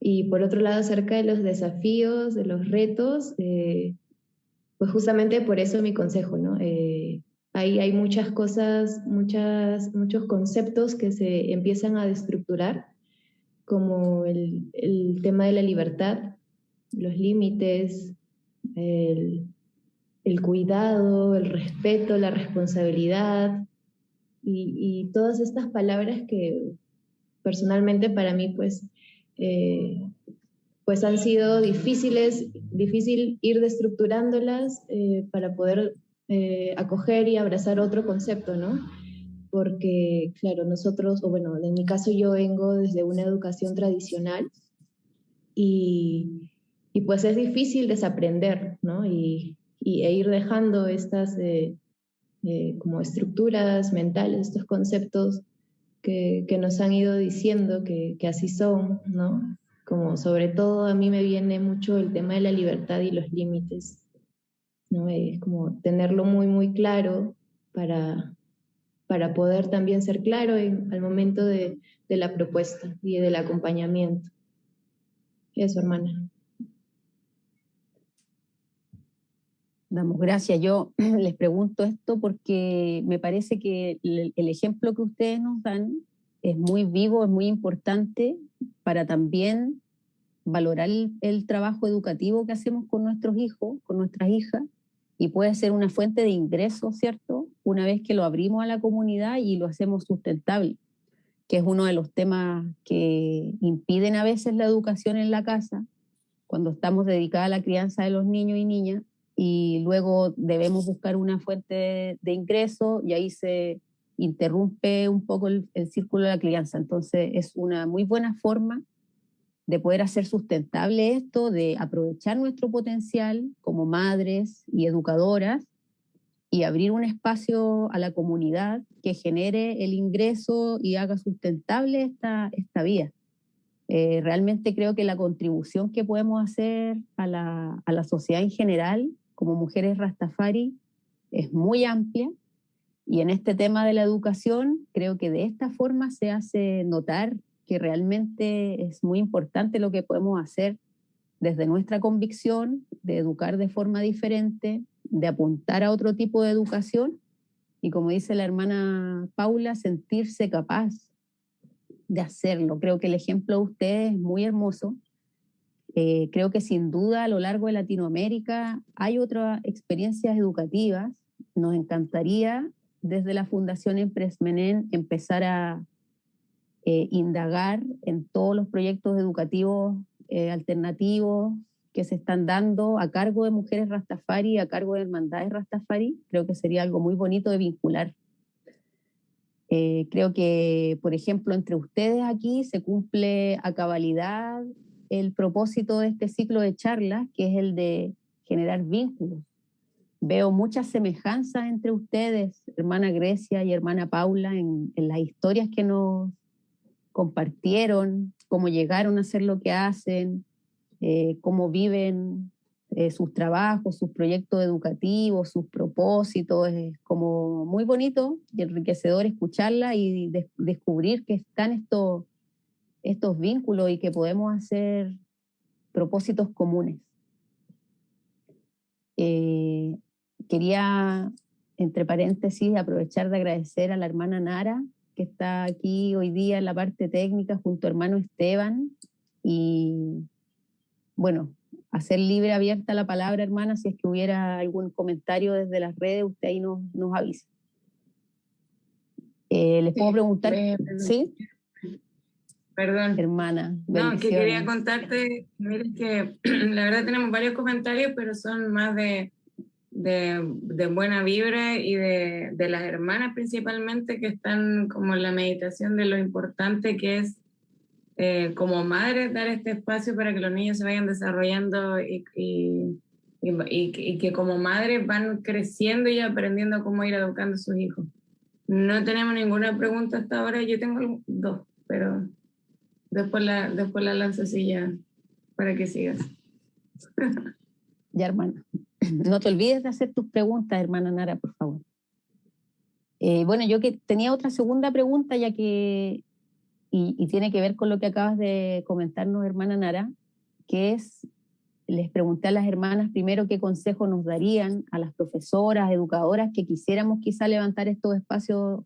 Y por otro lado, acerca de los desafíos, de los retos, pues justamente por eso mi consejo, ¿no? Hay muchas cosas, muchos conceptos que se empiezan a destructurar, como el tema de la libertad, los límites, el cuidado, el respeto, la responsabilidad y todas estas palabras que personalmente para mí pues han sido difícil ir destructurándolas para poder acoger y abrazar otro concepto, ¿no? Porque, claro, nosotros, o bueno, en mi caso yo vengo desde una educación tradicional y, y pues es difícil desaprender, ¿no? E ir dejando estas como estructuras mentales, estos conceptos que nos han ido diciendo que así son, ¿no? Como sobre todo a mí me viene mucho el tema de la libertad y los límites, ¿no? Es como tenerlo muy, muy claro para poder también ser claro al momento de la propuesta y del acompañamiento. Eso, hermana. Damos gracias. Yo les pregunto esto porque me parece que el ejemplo que ustedes nos dan es muy vivo, es muy importante para también valorar el trabajo educativo que hacemos con nuestros hijos, con nuestras hijas, y puede ser una fuente de ingresos, ¿cierto? Una vez que lo abrimos a la comunidad y lo hacemos sustentable, que es uno de los temas que impiden a veces la educación en la casa, cuando estamos dedicados a la crianza de los niños y niñas, y luego debemos buscar una fuente de ingreso y ahí se interrumpe un poco el círculo de la crianza. Entonces es una muy buena forma de poder hacer sustentable esto, de aprovechar nuestro potencial como madres y educadoras y abrir un espacio a la comunidad que genere el ingreso y haga sustentable esta vía. Realmente creo que la contribución que podemos hacer a la sociedad en general, como mujeres Rastafari, es muy amplia. Y en este tema de la educación, creo que de esta forma se hace notar que realmente es muy importante lo que podemos hacer desde nuestra convicción de educar de forma diferente, de apuntar a otro tipo de educación y, como dice la hermana Paula, sentirse capaz de hacerlo. Creo que el ejemplo de ustedes es muy hermoso. Creo que sin duda a lo largo de Latinoamérica hay otras experiencias educativas. Nos encantaría desde la Fundación Empress Menen empezar a indagar en todos los proyectos educativos alternativos que se están dando a cargo de mujeres Rastafari, a cargo de hermandades Rastafari. Creo que sería algo muy bonito de vincular. Creo que, por ejemplo, entre ustedes aquí se cumple a cabalidad el propósito de este ciclo de charlas, que es el de generar vínculos. Veo muchas semejanzas entre ustedes, hermana Grecia y hermana Paula, en las historias que nos compartieron, cómo llegaron a hacer lo que hacen, cómo viven sus trabajos, sus proyectos educativos, sus propósitos. Es como muy bonito y enriquecedor escucharla y descubrir que están estos vínculos y que podemos hacer propósitos comunes. Quería, entre paréntesis, aprovechar de agradecer a la hermana Nara, que está aquí hoy día en la parte técnica junto a hermano Esteban, y bueno, hacer libre, abierta la palabra, hermana, si es que hubiera algún comentario desde las redes, usted ahí nos avisa. Les puedo preguntar, ¿sí? Perdón. hermana. No, que quería Bendiciones. contarte, mira, que la verdad tenemos varios comentarios, pero son más de buena vibra y de las hermanas principalmente, que están como en la meditación de lo importante que es como madres dar este espacio para que los niños se vayan desarrollando y que como madres van creciendo y aprendiendo cómo ir educando a sus hijos. No tenemos ninguna pregunta hasta ahora, yo tengo dos, pero después la lanzo así ya para que sigas. Ya, hermana. No te olvides de hacer tus preguntas, hermana Nara, por favor. Bueno, yo que tenía otra segunda pregunta, ya que, y tiene que ver con lo que acabas de comentarnos, hermana Nara, que es, les pregunté a las hermanas primero qué consejo nos darían a las profesoras, educadoras, que quisiéramos quizá levantar estos espacios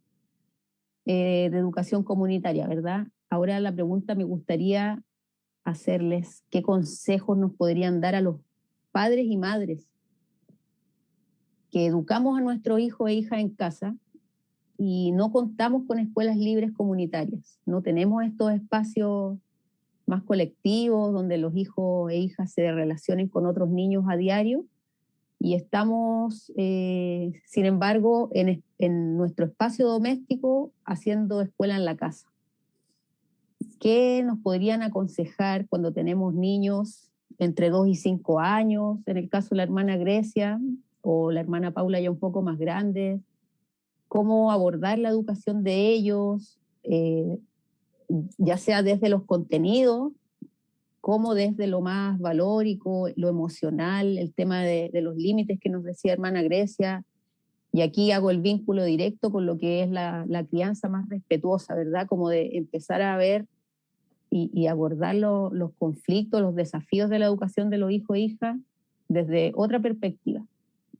de educación comunitaria, ¿verdad? Ahora la pregunta me gustaría hacerles, ¿qué consejos nos podrían dar a los padres y madres que educamos a nuestros hijos e hijas en casa y no contamos con escuelas libres comunitarias? No tenemos estos espacios más colectivos donde los hijos e hijas se relacionen con otros niños a diario, y estamos, sin embargo, en nuestro espacio doméstico haciendo escuela en la casa. ¿Qué nos podrían aconsejar cuando tenemos niños entre 2 y 5 años? En el caso de la hermana Grecia o la hermana Paula ya un poco más grandes. ¿Cómo abordar la educación de ellos, ya sea desde los contenidos, como desde lo más valórico, lo emocional, el tema de los límites que nos decía hermana Grecia? Y aquí hago el vínculo directo con lo que es la crianza más respetuosa, ¿verdad? Como de empezar a ver y abordar los conflictos, los desafíos de la educación de los hijos e hijas desde otra perspectiva,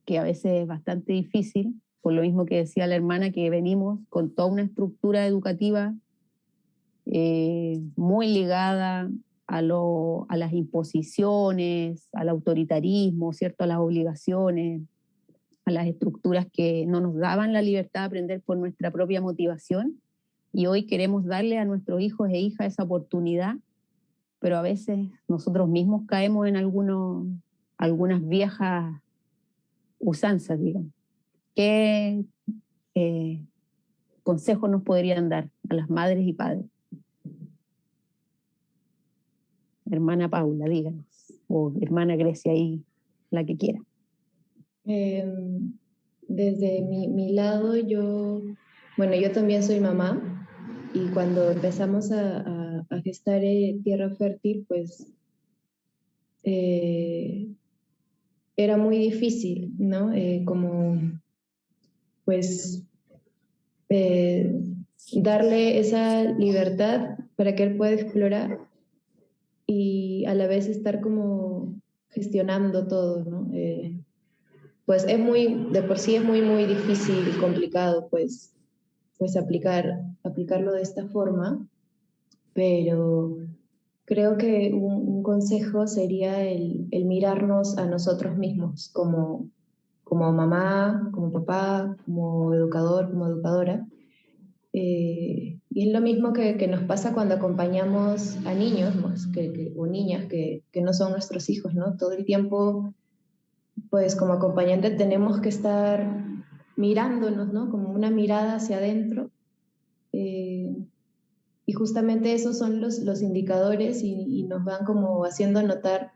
que a veces es bastante difícil, por lo mismo que decía la hermana, que venimos con toda una estructura educativa muy ligada a las imposiciones, al autoritarismo, ¿cierto? A las obligaciones, a las estructuras que no nos daban la libertad de aprender por nuestra propia motivación. Y hoy queremos darle a nuestros hijos e hijas esa oportunidad, pero a veces nosotros mismos caemos en algunas viejas usanzas, digamos. ¿Qué consejos nos podrían dar a las madres y padres? Hermana Paula, díganos, o hermana Grecia, ahí, la que quiera. Desde mi lado, yo también soy mamá, y cuando empezamos a gestar Tierra Fértil, pues era muy difícil, ¿no? Como pues darle esa libertad para que él pueda explorar y a la vez estar como gestionando todo, ¿no? Pues de por sí es muy, muy difícil y complicado, pues aplicarlo de esta forma, pero creo que un consejo sería el mirarnos a nosotros mismos como mamá, como papá, como educador, como educadora. Y es lo mismo que nos pasa cuando acompañamos a niños o niñas que no son nuestros hijos, ¿no? Todo el tiempo, pues como acompañante tenemos que estar mirándonos, ¿no? Como una mirada hacia adentro. Y justamente esos son los indicadores y nos van como haciendo notar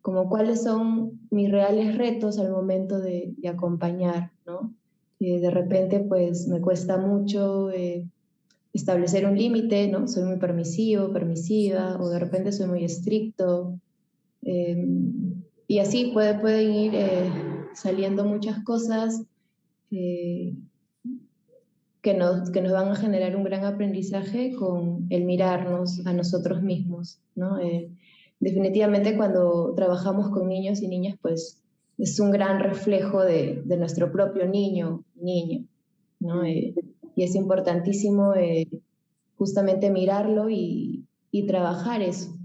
como cuáles son mis reales retos al momento de acompañar, ¿no? De repente pues me cuesta mucho establecer un límite, ¿no? Soy muy permisivo, permisiva, o de repente soy muy estricto. Y así pueden ir saliendo muchas cosas que nos van a generar un gran aprendizaje con el mirarnos a nosotros mismos, ¿no? Definitivamente cuando trabajamos con niños y niñas, pues es un gran reflejo de nuestro propio niño, niña, ¿no? Y es importantísimo justamente mirarlo y trabajar eso.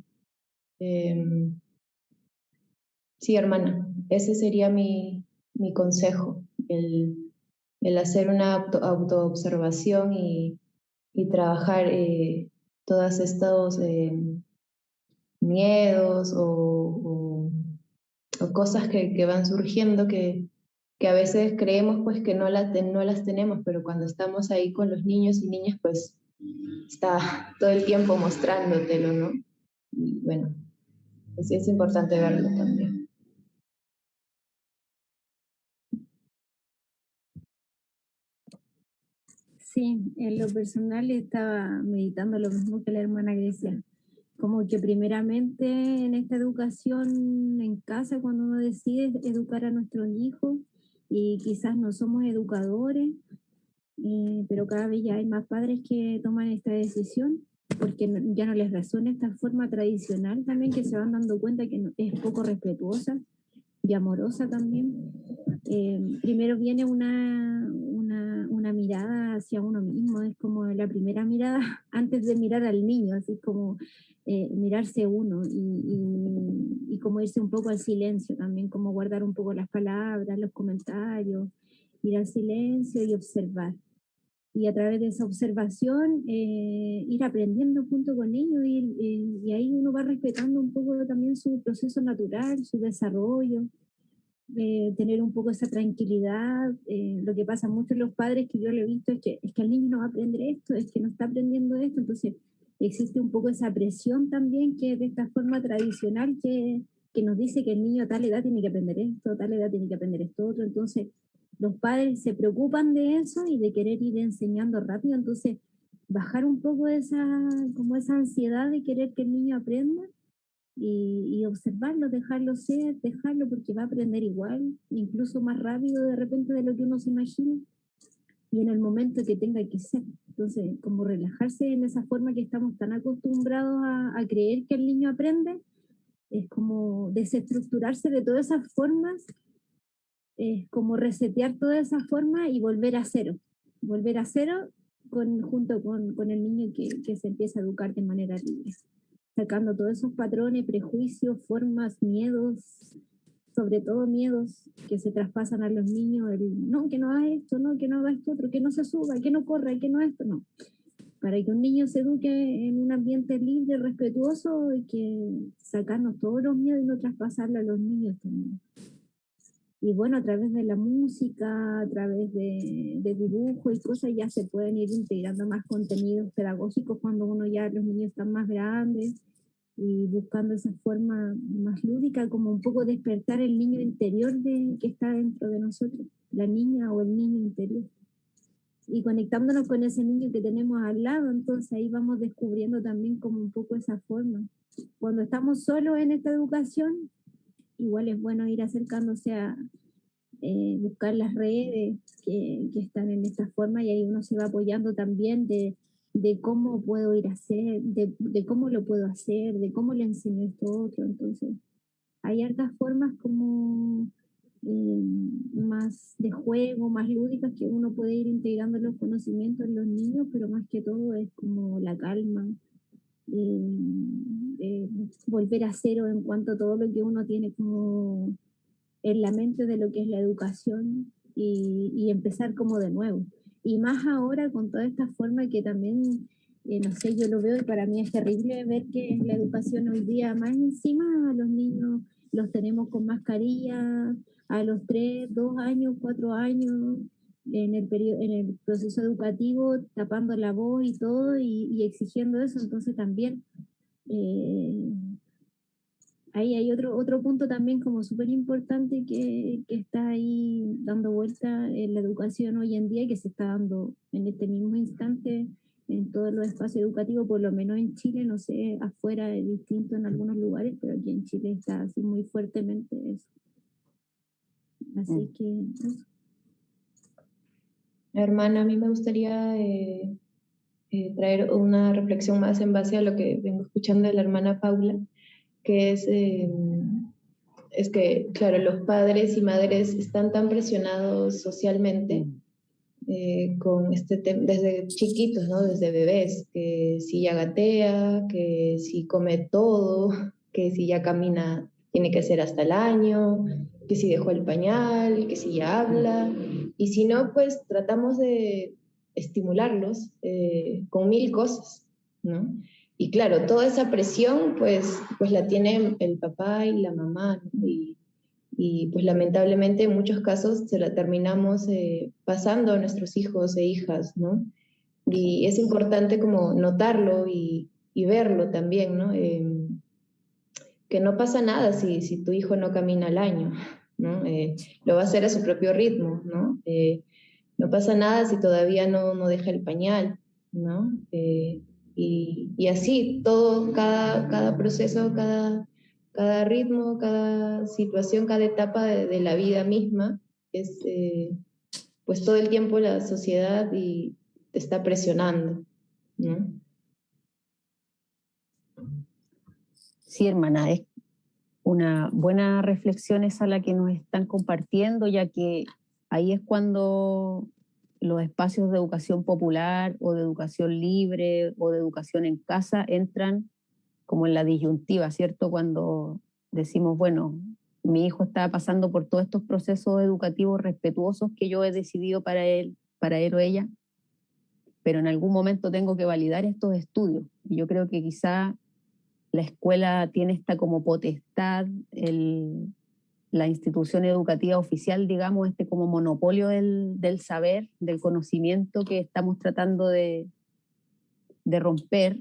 Sí, hermana, ese sería mi consejo, el hacer una autoobservación y trabajar todos estos miedos o cosas que van surgiendo que a veces creemos pues que no las tenemos, pero cuando estamos ahí con los niños y niñas, pues está todo el tiempo mostrándotelo, ¿no? Y bueno, pues sí es importante verlo también. Sí, en lo personal estaba meditando lo mismo que la hermana Grecia. Como que primeramente en esta educación en casa, cuando uno decide educar a nuestros hijos, y quizás no somos educadores, pero cada vez ya hay más padres que toman esta decisión, porque ya no les resuena esta forma tradicional también, que se van dando cuenta que es poco respetuosa y amorosa también. Primero viene una mirada hacia uno mismo, es como la primera mirada antes de mirar al niño, así como mirarse uno y como irse un poco al silencio también, como guardar un poco las palabras, los comentarios, ir al silencio y observar. Y a través de esa observación ir aprendiendo junto con ellos y ahí uno va respetando un poco también su proceso natural, su desarrollo, tener un poco esa tranquilidad. Lo que pasa mucho en los padres que yo lo he visto es que el niño no va a aprender esto, es que no está aprendiendo esto, entonces existe un poco esa presión también que es de esta forma tradicional que nos dice que el niño a tal edad tiene que aprender esto, a tal edad tiene que aprender esto otro, entonces los padres se preocupan de eso y de querer ir enseñando rápido, entonces bajar un poco como esa ansiedad de querer que el niño aprenda y observarlo, dejarlo ser, dejarlo porque va a aprender igual, incluso más rápido de repente de lo que uno se imagina y en el momento que tenga que ser. Entonces, como relajarse en esa forma que estamos tan acostumbrados a creer que el niño aprende, es como desestructurarse de todas esas formas, es como resetear todas esas formas y volver a cero junto con el niño que se empieza a educar de manera libre, sacando todos esos patrones, prejuicios, formas, miedos, sobre todo miedos que se traspasan a los niños, no, que no haga esto, no, que no haga esto otro, que no se suba, que no corra, que no esto, no. Para que un niño se eduque en un ambiente libre, respetuoso, hay que sacarnos todos los miedos y no traspasarlo a los niños también. Y bueno, a través de la música, a través de dibujo y cosas, ya se pueden ir integrando más contenidos pedagógicos cuando los niños están más grandes y buscando esa forma más lúdica, como un poco despertar el niño interior que está dentro de nosotros, la niña o el niño interior. Y conectándonos con ese niño que tenemos al lado, entonces ahí vamos descubriendo también como un poco esa forma. Cuando estamos solos en esta educación, igual es bueno ir acercándose a buscar las redes que están en esta forma y ahí uno se va apoyando también de cómo puedo ir a hacer, de cómo lo puedo hacer, de cómo le enseño esto a otro. Entonces, hay hartas formas como más de juego, más lúdicas que uno puede ir integrando los conocimientos en los niños, pero más que todo es como la calma, volver a cero en cuanto a todo lo que uno tiene como en la mente de lo que es la educación y empezar como de nuevo. Y más ahora con toda esta forma que también, no sé, yo lo veo y para mí es terrible ver que la educación hoy día más encima a los niños los tenemos con mascarilla a los 3, 2 años, 4 años, en el proceso educativo, tapando la voz y todo y exigiendo eso, entonces también ahí hay otro punto también como súper importante que está ahí dando vuelta en la educación hoy en día y que se está dando en este mismo instante en todos los espacios educativos, por lo menos en Chile, no sé, afuera es distinto en algunos lugares, pero aquí en Chile está así muy fuertemente eso. Así que eso. Hermana, a mí me gustaría traer una reflexión más en base a lo que vengo escuchando de la hermana Paula, que es que, claro, los padres y madres están tan presionados socialmente con este tema desde chiquitos, ¿no? Desde bebés, que si ya gatea, que si come todo, que si ya camina tiene que ser hasta el año, que si dejó el pañal, que si ya habla, y si no, pues tratamos de estimularlos con 1000 cosas, ¿no? y claro, toda esa presión pues la tiene el papá y la mamá, ¿no? Y pues lamentablemente en muchos casos se la terminamos pasando a nuestros hijos e hijas, ¿no? Y es importante como notarlo y verlo también, ¿no? Que no pasa nada si tu hijo no camina al año, ¿no? Lo va a hacer a su propio ritmo, ¿no? No pasa nada si todavía no deja el pañal, ¿no? Y así, todo, cada proceso, cada ritmo, cada situación, cada etapa de la vida misma, es, pues todo el tiempo la sociedad te está presionando, ¿no? Sí, hermana, es una buena reflexión esa la que nos están compartiendo, ya que ahí es cuando los espacios de educación popular o de educación libre o de educación en casa entran como en la disyuntiva, ¿cierto? Cuando decimos, bueno, mi hijo está pasando por todos estos procesos educativos respetuosos que yo he decidido para él o ella, pero en algún momento tengo que validar estos estudios. Y yo creo que quizá la escuela tiene esta como potestad, la institución educativa oficial, digamos, este como monopolio del saber, del conocimiento que estamos tratando de romper,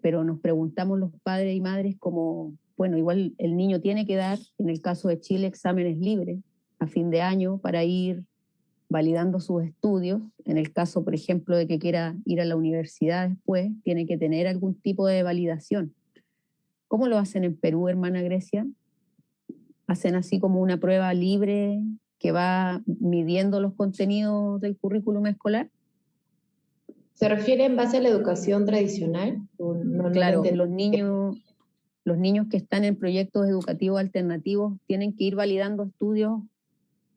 pero nos preguntamos los padres y madres como, bueno, igual el niño tiene que dar, en el caso de Chile, exámenes libres a fin de año para ir validando sus estudios. En el caso, por ejemplo, de que quiera ir a la universidad después, tiene que tener algún tipo de validación. ¿Cómo lo hacen en Perú, hermana Grecia? ¿Hacen así como una prueba libre que va midiendo los contenidos del currículum escolar? ¿Se refiere en base a la educación tradicional? ¿O no lo Claro, entendí? los niños que están en proyectos educativos alternativos tienen que ir validando estudios,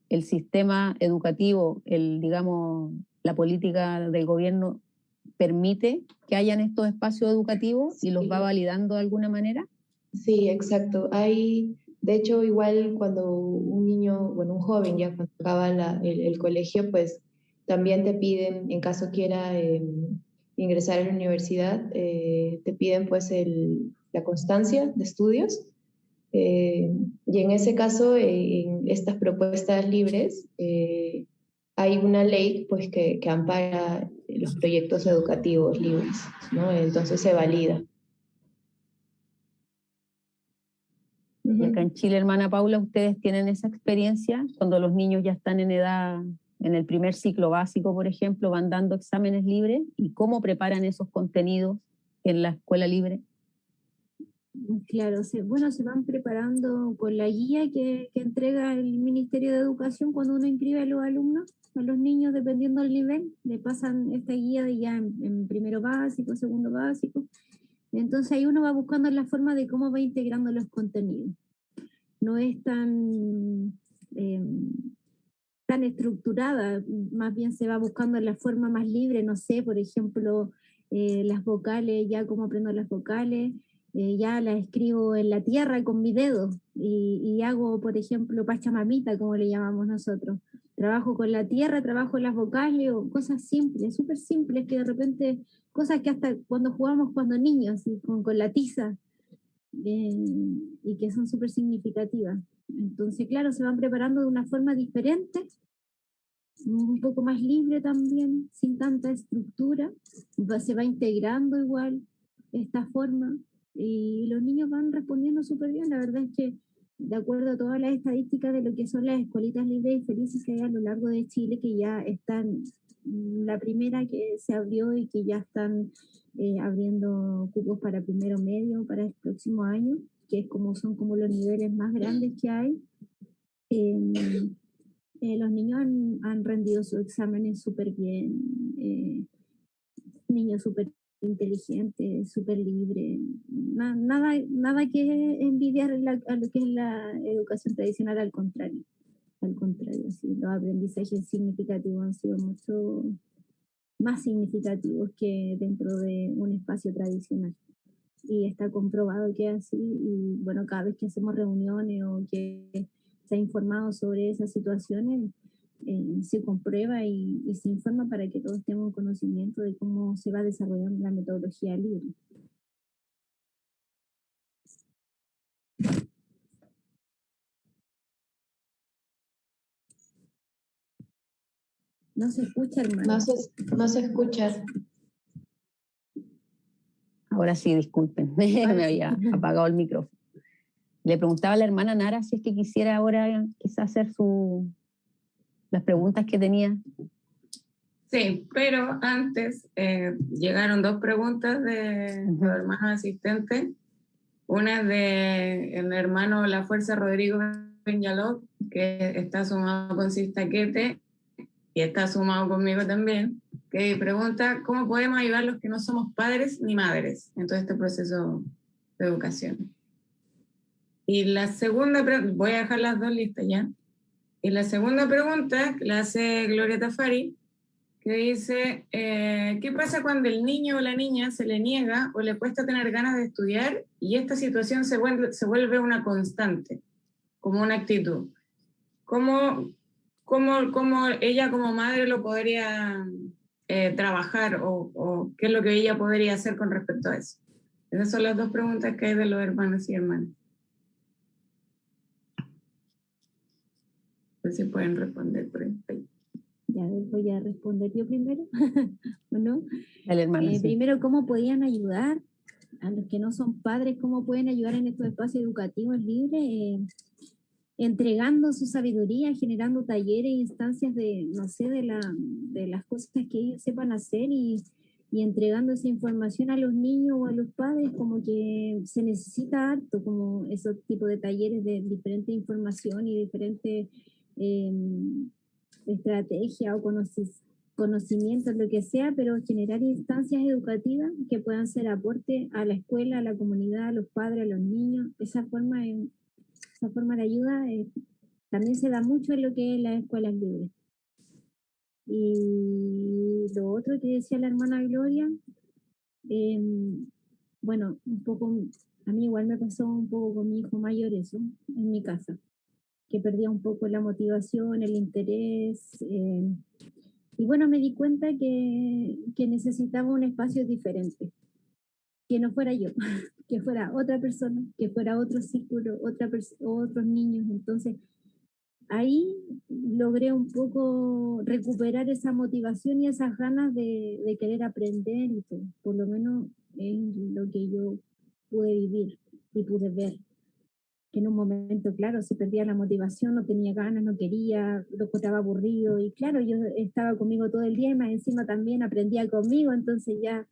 el sistema educativo, digamos, la política del gobierno permite que hayan estos espacios educativos y los va validando de alguna manera. Sí, exacto. De hecho, igual cuando un niño, bueno, un joven ya cuando acaba el colegio, pues también te piden, en caso quiera ingresar a la universidad, te piden pues la constancia de estudios. Y en ese caso, en estas propuestas libres, hay una ley pues que ampara los proyectos educativos libres, ¿no? Entonces se valida. Y acá en Chile, hermana Paula, ¿ustedes tienen esa experiencia cuando los niños ya están en edad, en el primer ciclo básico, por ejemplo, van dando exámenes libres? ¿Y cómo preparan esos contenidos en la escuela libre? Claro, bueno, se van preparando con la guía que entrega el Ministerio de Educación cuando uno inscribe a los alumnos, a los niños, dependiendo del nivel, le pasan esta guía de ya en primero básico, segundo básico. Entonces ahí uno va buscando la forma de cómo va integrando los contenidos. No es eh, tan estructurada, más bien se va buscando la forma más libre, no sé, por ejemplo, las vocales, ya cómo aprendo las vocales, ya las escribo en la tierra con mi dedo y hago, por ejemplo, pachamamita, como le llamamos nosotros. Trabajo con la tierra, trabajo las vocales o cosas simples, súper simples, que de repente, cosas que hasta cuando jugamos cuando niños, y con la tiza, y que son súper significativas. Entonces, claro, se van preparando de una forma diferente, un poco más libre también, sin tanta estructura, se va integrando igual esta forma y los niños van respondiendo súper bien. La verdad es que de acuerdo a todas las estadísticas de lo que son las escuelitas libres y felices que hay a lo largo de Chile, que ya están, la primera que se abrió y que ya están abriendo cupos para primero medio para el próximo año, que es como son como los niveles más grandes que hay. Los niños han rendido sus exámenes súper bien, niños súper inteligentes, súper libres, nada que envidiar a lo que es la educación tradicional, al contrario, sí, los aprendizajes significativos han sido mucho más significativos que dentro de un espacio tradicional. Y está comprobado que es así, y bueno, cada vez que hacemos reuniones o que se ha informado sobre esas situaciones, se comprueba y se informa para que todos tengamos conocimiento de cómo se va desarrollando la metodología libre. No se escucha, hermano. No se escucha. Ahora sí, disculpen, me había apagado el micrófono. Le preguntaba a la hermana Nara si es que quisiera ahora quizás hacer las preguntas que tenía. Sí, pero antes llegaron 2 preguntas de los hermanos asistentes. Una es de el hermano La Fuerza Rodrigo Peñaló, que está sumado con Cistaquete y está sumado conmigo también, que pregunta cómo podemos ayudar a los que no somos padres ni madres en todo este proceso de educación. Y la segunda, voy a dejar las 2 listas ya. Y la segunda pregunta la hace Gloria Tafari, que dice, ¿qué pasa cuando el niño o la niña se le niega o le cuesta tener ganas de estudiar y esta situación se vuelve una constante, como una actitud? ¿Cómo ella como madre lo podría trabajar o qué es lo que ella podría hacer con respecto a eso? Esas son las 2 preguntas que hay de los hermanos y hermanas. No sé si pueden responder por ahí. Ya voy a responder yo primero, ¿o no? Dale, hermano, sí. Primero, ¿cómo podían ayudar a los que no son padres? ¿Cómo pueden ayudar en estos espacios educativos libres? Entregando su sabiduría, generando talleres, instancias de, no sé, de las cosas que ellos sepan hacer y entregando esa información a los niños o a los padres, como que se necesita harto, como esos tipos de talleres de diferente información y diferentes estrategia o conocimientos, lo que sea, pero generar instancias educativas que puedan ser aporte a la escuela, a la comunidad, a los padres, a los niños. Esa forma de ayuda también se da mucho en lo que es las escuelas libres. Y lo otro que decía la hermana Gloria, bueno, un poco, a mí igual me pasó un poco con mi hijo mayor eso, en mi casa, que perdía un poco la motivación, el interés, y bueno, me di cuenta que necesitaba un espacio diferente, que no fuera yo, que fuera otra persona, que fuera otro círculo, otros niños. Entonces, ahí logré un poco recuperar esa motivación y esas ganas de querer aprender y todo. Por lo menos es lo que yo pude vivir y pude ver. Que en un momento, claro, se perdía la motivación, no tenía ganas, no quería, lo encontraba aburrido y claro, yo estaba conmigo todo el día y más encima también aprendía conmigo, entonces ya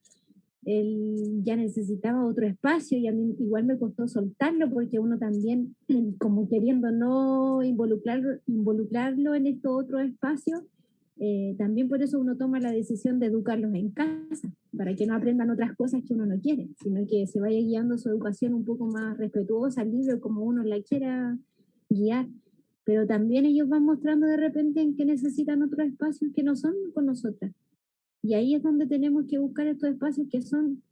él ya necesitaba otro espacio y a mí igual me costó soltarlo porque uno también como queriendo no involucrarlo en estos otros espacios, también por eso uno toma la decisión de educarlos en casa, para que no aprendan otras cosas que uno no quiere, sino que se vaya guiando su educación un poco más respetuosa, libre, como uno la quiera guiar. Pero también ellos van mostrando de repente en que necesitan otros espacios que no son con nosotras. Y ahí es donde tenemos que buscar estos espacios que son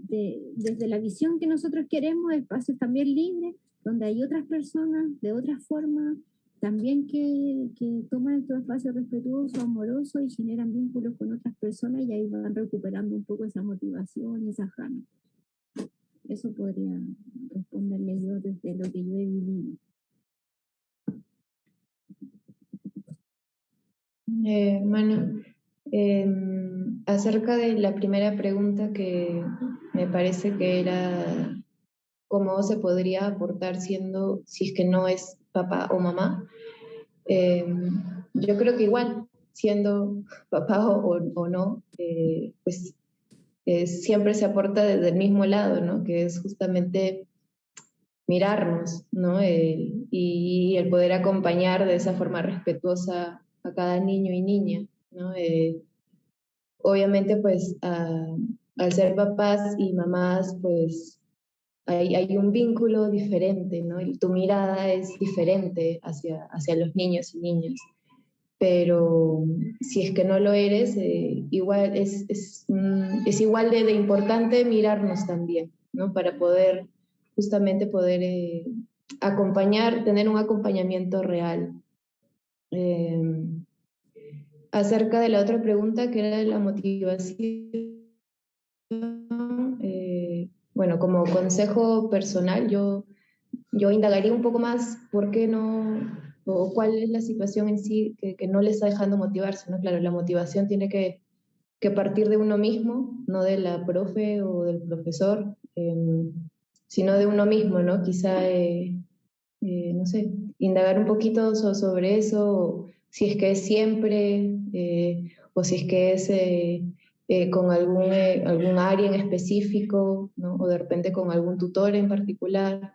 desde la visión que nosotros queremos, espacios también libres, donde hay otras personas de otra forma, también que toman estos espacios respetuosos, amorosos y generan vínculos con otras personas y ahí van recuperando un poco esa motivación y esas ganas. Eso podría responderle yo desde lo que yo he vivido. Hermano, acerca de la primera pregunta que me parece que era cómo se podría aportar siendo, si es que no es papá o mamá, yo creo que igual, siendo papá o no, pues siempre se aporta desde el mismo lado, ¿no? Que es justamente mirarnos, ¿no? Y el poder acompañar de esa forma respetuosa a cada niño y niña, ¿no? Obviamente, pues, al ser papás y mamás, pues, hay un vínculo diferente, ¿no? Y tu mirada es diferente hacia los niños y niñas. Pero si es que no lo eres, igual es igual de importante mirarnos también, ¿no? Para poder, justamente poder acompañar, tener un acompañamiento real. Acerca de la otra pregunta, que era de la motivación, bueno, como consejo personal, yo indagaría un poco más por qué no o cuál es la situación en sí que no le está dejando motivarse, ¿no? Claro, la motivación tiene que partir de uno mismo, no de la profe o del profesor, sino de uno mismo, ¿no? Quizá, no sé, indagar un poquito sobre eso, si es que es siempre, o si es que es con algún área en específico, ¿no? O de repente con algún tutor en particular,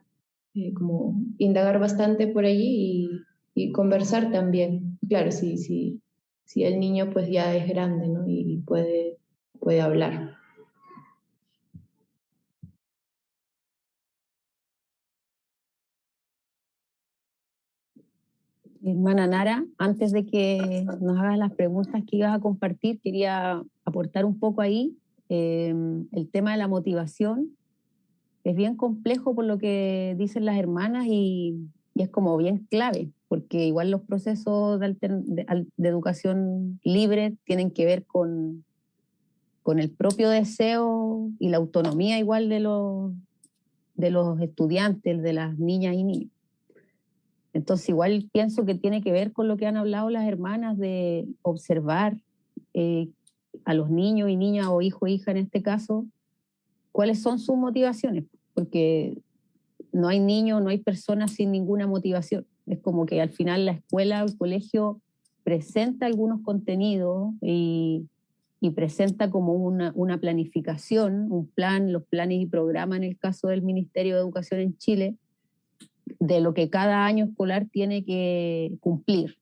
como indagar bastante por allí y conversar también. Claro, si el niño pues ya es grande, ¿no? Y puede hablar. Hermana Nara, antes de que nos hagas las preguntas que ibas a compartir, quería aportar un poco ahí. El tema de la motivación es bien complejo por lo que dicen las hermanas y es como bien clave, porque igual los procesos de educación libre tienen que ver con el propio deseo y la autonomía igual de los estudiantes, de las niñas y niños. Entonces igual pienso que tiene que ver con lo que han hablado las hermanas de observar a los niños y niñas o hijo e hija en este caso, cuáles son sus motivaciones, porque no hay niños, no hay personas sin ninguna motivación. Es como que al final la escuela o el colegio presenta algunos contenidos y presenta como una planificación, un plan, los planes y programas en el caso del Ministerio de Educación en Chile, de lo que cada año escolar tiene que cumplir.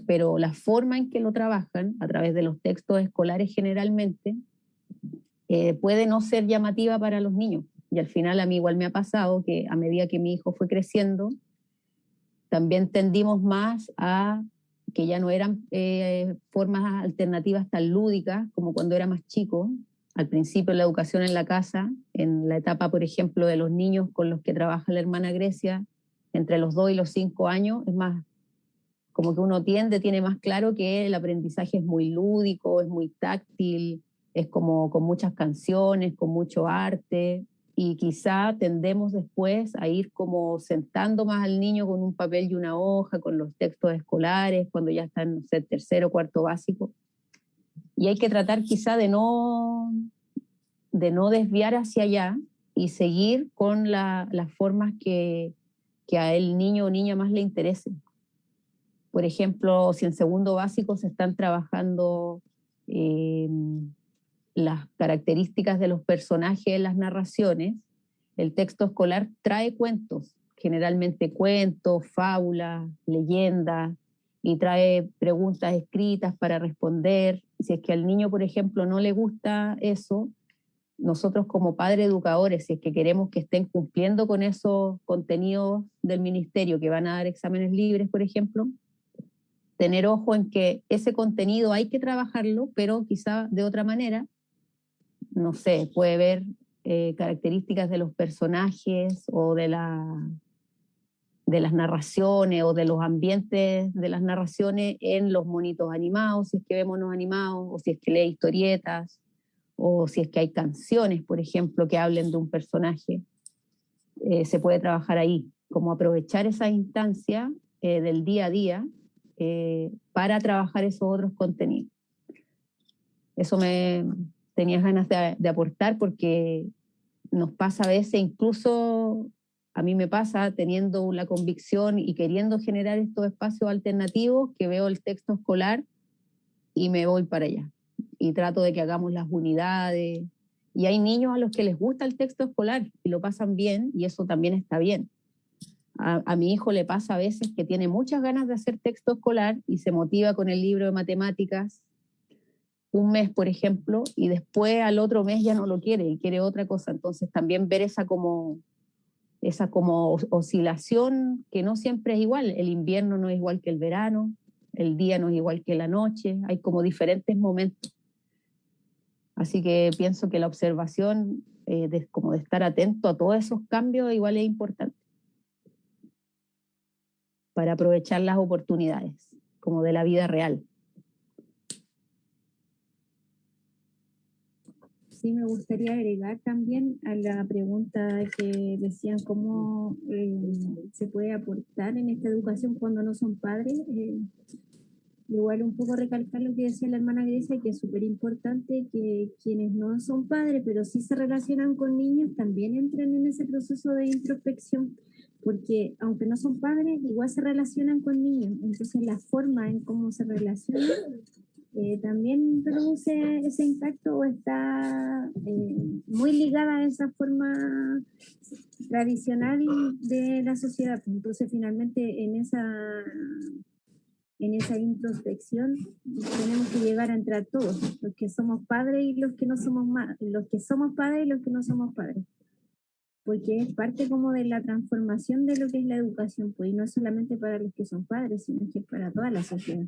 Pero la forma en que lo trabajan, a través de los textos escolares generalmente, puede no ser llamativa para los niños. Y al final a mí igual me ha pasado que a medida que mi hijo fue creciendo, también tendimos más a que ya no eran formas alternativas tan lúdicas como cuando era más chico. Al principio la educación en la casa, en la etapa, por ejemplo, de los niños con los que trabaja la hermana Grecia, entre los 2 y los 5 años, es más, como que uno tiene más claro que el aprendizaje es muy lúdico, es muy táctil, es como con muchas canciones, con mucho arte, y quizá tendemos después a ir como sentando más al niño con un papel y una hoja, con los textos escolares, cuando ya están, no sé, tercero, cuarto básico. Y hay que tratar quizá de no desviar hacia allá y seguir con las formas que a el niño o niña más le interesen. Por ejemplo, si en segundo básico se están trabajando las características de los personajes en las narraciones, el texto escolar trae cuentos, generalmente cuentos, fábulas, leyendas, y trae preguntas escritas para responder. Si es que al niño, por ejemplo, no le gusta eso, nosotros como padres educadores, si es que queremos que estén cumpliendo con esos contenidos del ministerio que van a dar exámenes libres, por ejemplo, tener ojo en que ese contenido hay que trabajarlo, pero quizá de otra manera, no sé, puede ver características de los personajes o de las narraciones o de los ambientes de las narraciones en los monitos animados, si es que vemos monos animados, o si es que lee historietas, o si es que hay canciones, por ejemplo, que hablen de un personaje. Se puede trabajar ahí, como aprovechar esa instancia del día a día para trabajar esos otros contenidos. Eso me tenías ganas de aportar porque nos pasa a veces, incluso a mí me pasa teniendo la convicción y queriendo generar estos espacios alternativos, que veo el texto escolar y me voy para allá. Y trato de que hagamos las unidades. Y hay niños a los que les gusta el texto escolar y lo pasan bien, y eso también está bien. A mi hijo le pasa a veces que tiene muchas ganas de hacer texto escolar y se motiva con el libro de matemáticas un mes, por ejemplo, y después al otro mes ya no lo quiere y quiere otra cosa. Entonces también ver esa como oscilación que no siempre es igual. El invierno no es igual que el verano, el día no es igual que la noche, hay como diferentes momentos. Así que pienso que la observación, como de estar atento a todos esos cambios, igual es importante para aprovechar las oportunidades, como de la vida real. Sí, me gustaría agregar también a la pregunta que decían cómo se puede aportar en esta educación cuando no son padres. Igual un poco recalcar lo que decía la hermana Grecia, que es súper importante que quienes no son padres, pero sí se relacionan con niños, también entren en ese proceso de introspección, porque aunque no son padres, igual se relacionan con niños. Entonces la forma en cómo se relacionan también produce ese impacto o está muy ligada a esa forma tradicional de la sociedad. Entonces finalmente en esa introspección tenemos que llegar a entrar todos, los que somos padres y los que no somos los que somos padres y los que no somos padres, porque es parte como de la transformación de lo que es la educación, pues, y no solamente para los que son padres, sino que para toda la sociedad.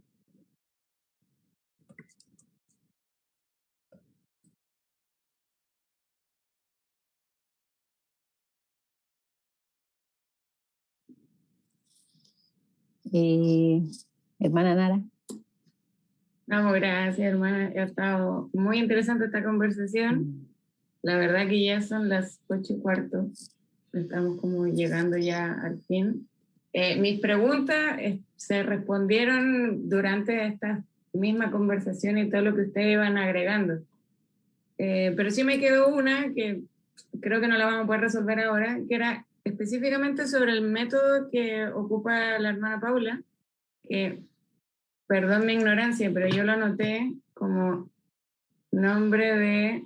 Hermana Nara. Vamos, gracias, hermana. Ha estado muy interesante esta conversación. La verdad que ya son las 8:15. Estamos como llegando ya al fin. Mis preguntas se respondieron durante esta misma conversación y todo lo que ustedes iban agregando. Pero sí me quedó una que creo que no la vamos a poder resolver ahora, que era específicamente sobre el método que ocupa la hermana Paula, que, perdón mi ignorancia, pero yo lo anoté como nombre de...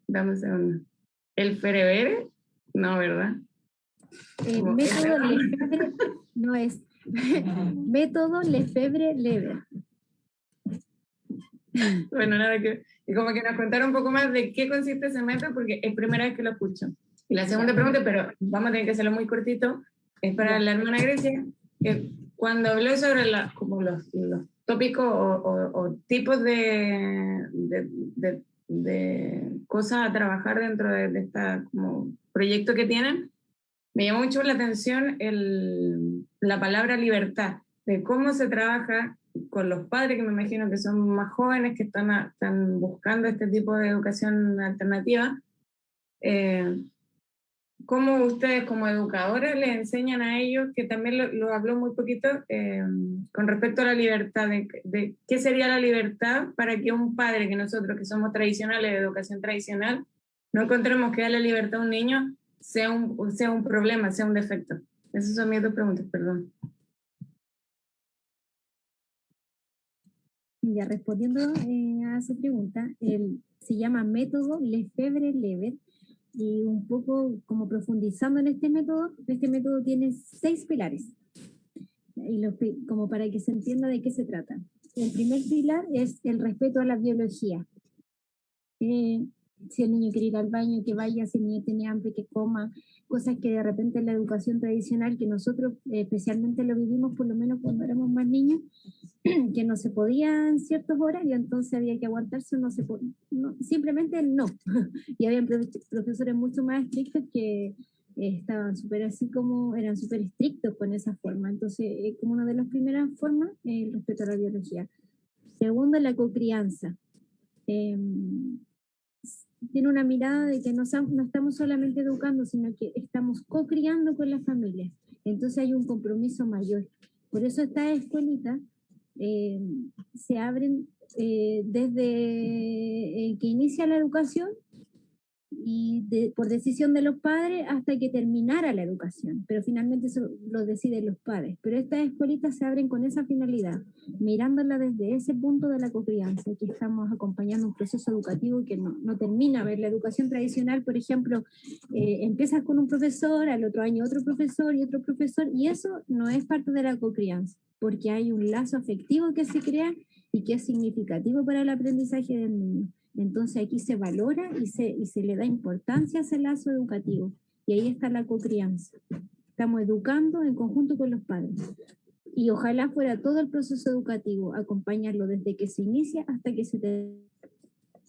dame un segundo. ¿El Ferevere? No, ¿verdad? Método Lefebvre no es. Método Lefebvre-Leber. Bueno, nada que... Y como que nos contaron un poco más de qué consiste ese método, porque es primera vez que lo escucho. Y la segunda pregunta, pero vamos a tener que hacerlo muy cortito, es para la hermana Grecia, que cuando habló sobre como los tópicos o tipos de cosas a trabajar dentro de esta como proyecto que tienen, me llamó mucho la atención la palabra libertad, de cómo se trabaja con los padres, que me imagino que son más jóvenes, que están buscando este tipo de educación alternativa. ¿Cómo ustedes como educadores les enseñan a ellos, que también lo habló muy poquito, con respecto a la libertad, de qué sería la libertad para que un padre, que nosotros que somos tradicionales, de educación tradicional, no encontremos que darle libertad a un niño sea un problema, sea un defecto? Esas son mis dos preguntas, perdón. Ya respondiendo a su pregunta, se llama método Lefebvre-Leber, y un poco como profundizando en este método tiene 6 pilares, y como para que se entienda de qué se trata. El primer pilar es el respeto a la biología. Si el niño quiere ir al baño, que vaya; si el niño tiene hambre, que coma; cosas que de repente en la educación tradicional, que nosotros especialmente lo vivimos por lo menos cuando éramos más niños, que no se podía en ciertos horarios, entonces había que aguantarse, simplemente no. Y había profesores mucho más estrictos que estaban súper así como, eran súper estrictos con esa forma. Entonces, como una de las primeras formas, el respeto a la biología. Segundo, la cocrianza. Tiene una mirada de que no estamos solamente educando, sino que estamos co-criando con las familias. Entonces hay un compromiso mayor. Por eso estas escuelitas se abren desde que inicia la educación y por decisión de los padres hasta que terminara la educación, pero finalmente eso lo deciden los padres. Pero estas escuelitas se abren con esa finalidad, mirándola desde ese punto de la cocrianza, que estamos acompañando un proceso educativo que no termina. A ver, la educación tradicional, por ejemplo, empiezas con un profesor, al otro año otro profesor y otro profesor, y eso no es parte de la cocrianza, porque hay un lazo afectivo que se crea y que es significativo para el aprendizaje del niño. Entonces aquí se valora y se le da importancia a ese lazo educativo. Y ahí está la cocrianza. Estamos educando en conjunto con los padres. Y ojalá fuera todo el proceso educativo, acompañarlo desde que se inicia hasta que se termina.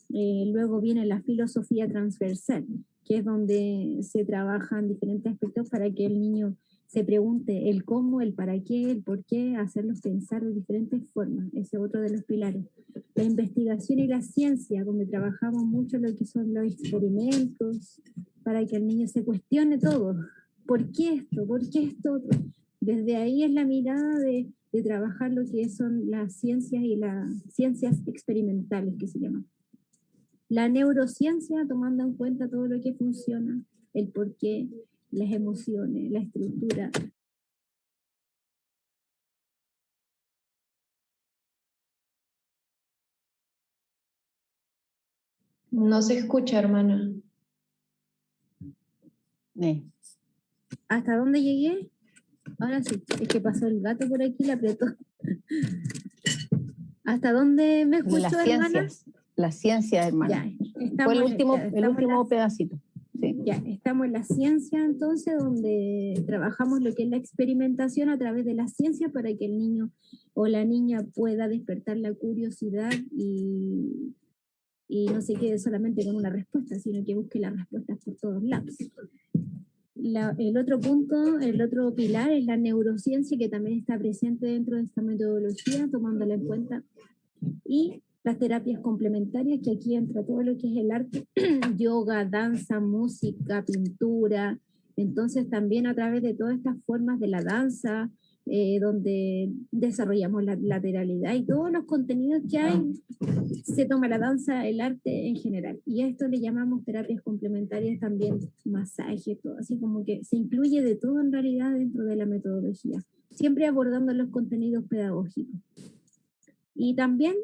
Luego viene la filosofía transversal, que es donde se trabajan diferentes aspectos para que el niño se pregunte el cómo, el para qué, el por qué, hacerlos pensar de diferentes formas. Ese es otro de los pilares. La investigación y la ciencia, donde trabajamos mucho lo que son los experimentos, para que el niño se cuestione todo. ¿Por qué esto? ¿Por qué esto otro? Desde ahí es la mirada de trabajar lo que son las ciencias y las ciencias experimentales, que se llaman. La neurociencia, tomando en cuenta todo lo que funciona, el por qué, las emociones, la estructura. No se escucha, hermana. ¿Hasta dónde llegué? Ahora sí, es que pasó el gato por aquí y la apretó. ¿Hasta dónde me escuchó, hermana? Las ciencias, hermana. Ya, fue el último pedacito. Sí. Ya, estamos en la ciencia entonces, donde trabajamos lo que es la experimentación a través de la ciencia para que el niño o la niña pueda despertar la curiosidad y no se quede solamente con una respuesta, sino que busque las respuestas por todos lados. El otro punto, el otro pilar es la neurociencia, que también está presente dentro de esta metodología, tomándola en cuenta. Y las terapias complementarias, que aquí entra todo lo que es el arte, yoga, danza, música, pintura. Entonces también a través de todas estas formas de la danza, donde desarrollamos la lateralidad y todos los contenidos que hay, se toma la danza, el arte en general. Y a esto le llamamos terapias complementarias también, masaje, todo, así como que se incluye de todo en realidad dentro de la metodología, siempre abordando los contenidos pedagógicos. Y también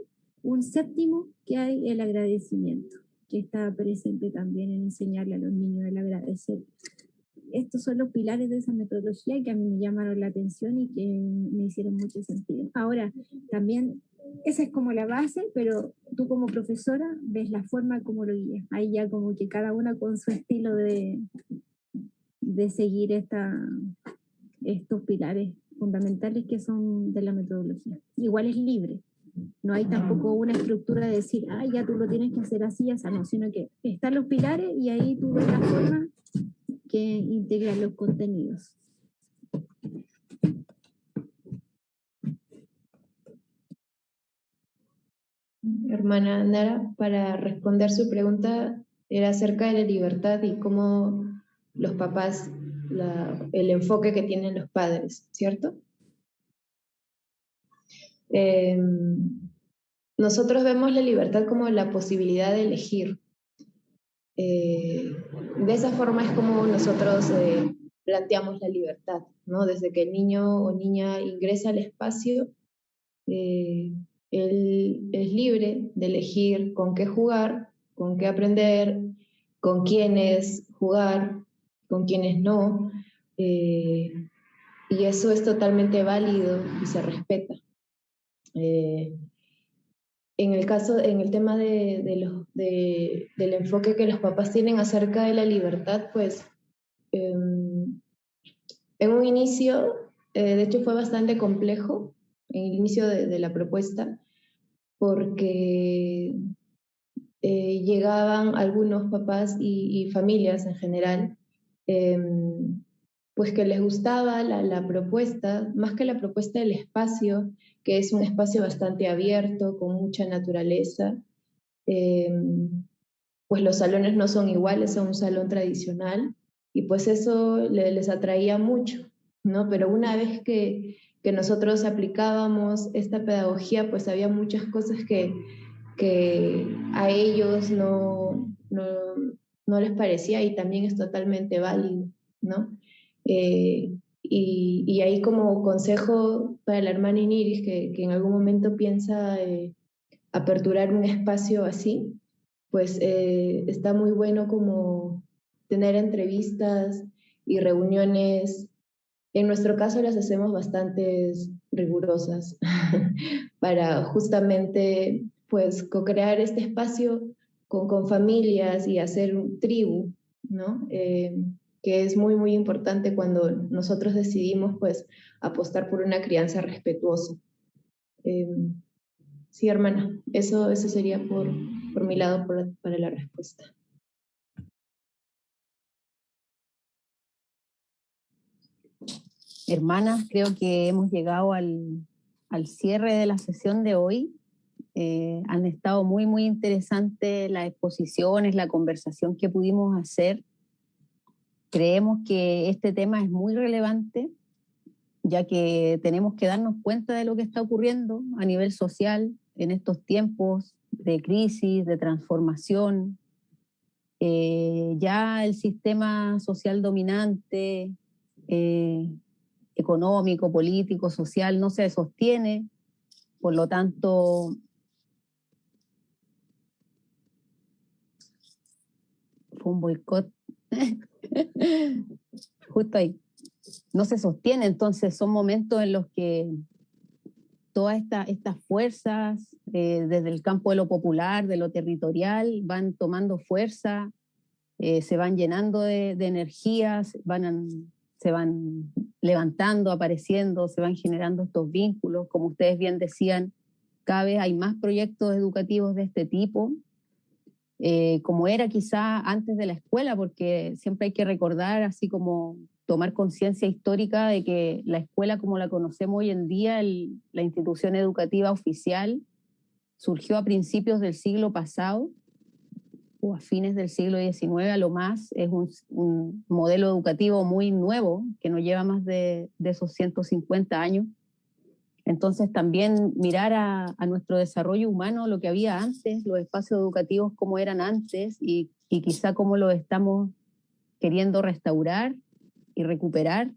un séptimo que hay, el agradecimiento, que está presente también en enseñarle a los niños el agradecer. Estos son los pilares de esa metodología que a mí me llamaron la atención y que me hicieron mucho sentido. Ahora, también esa es como la base, pero tú como profesora ves la forma como lo guías. Ahí ya como que cada una con su estilo de seguir estos pilares fundamentales que son de la metodología. Igual es libre. No hay tampoco una estructura de decir, ya tú lo tienes que hacer así, así, no, sino que están los pilares y ahí tú ves la forma que integran los contenidos. Hermana Nara, para responder su pregunta, era acerca de la libertad y cómo los papás, el enfoque que tienen los padres, ¿cierto? Nosotros vemos la libertad como la posibilidad de elegir. De esa forma es como nosotros planteamos la libertad, ¿no? Desde que el niño o niña ingresa al espacio, él es libre de elegir con qué jugar, con qué aprender, con quiénes jugar, con quiénes no, y eso es totalmente válido y se respeta. En el tema del enfoque que los papás tienen acerca de la libertad, pues en un inicio, de hecho fue bastante complejo, en el inicio de la propuesta, porque llegaban algunos papás y familias en general, pues que les gustaba la propuesta, más que la propuesta del espacio, que es un espacio bastante abierto, con mucha naturaleza. Pues los salones no son iguales a un salón tradicional, y pues eso les atraía mucho, ¿no? Pero una vez que nosotros aplicábamos esta pedagogía, pues había muchas cosas que a ellos no les parecía, y también es totalmente válido, ¿no? Y ahí como consejo para la hermana Iniris, que en algún momento piensa aperturar un espacio así, pues está muy bueno como tener entrevistas y reuniones. En nuestro caso las hacemos bastante rigurosas para justamente pues co-crear este espacio con familias y hacer un tribu, ¿no? Que es muy, muy importante cuando nosotros decidimos pues apostar por una crianza respetuosa. Sí, hermana, eso sería por mi lado para la respuesta. Hermanas, creo que hemos llegado al cierre de la sesión de hoy. Han estado muy, muy interesantes las exposiciones, la conversación que pudimos hacer. Creemos que este tema es muy relevante, ya que tenemos que darnos cuenta de lo que está ocurriendo a nivel social en estos tiempos de crisis, de transformación. Ya el sistema social dominante, económico, político, social, no se sostiene. Por lo tanto, fue un boicot. Justo ahí. No se sostiene, entonces son momentos en los que todas estas fuerzas, desde el campo de lo popular, de lo territorial, van tomando fuerza, se van llenando de energías, se van levantando, apareciendo, se van generando estos vínculos. Como ustedes bien decían, cada vez hay más proyectos educativos de este tipo, como era quizá antes de la escuela, porque siempre hay que recordar, así como tomar conciencia histórica de que la escuela como la conocemos hoy en día, la institución educativa oficial, surgió a principios del siglo pasado o a fines del siglo XIX, a lo más. Es un modelo educativo muy nuevo, que no lleva más de esos 150 años. Entonces también mirar a nuestro desarrollo humano, lo que había antes, los espacios educativos como eran antes y quizá cómo lo estamos queriendo restaurar y recuperar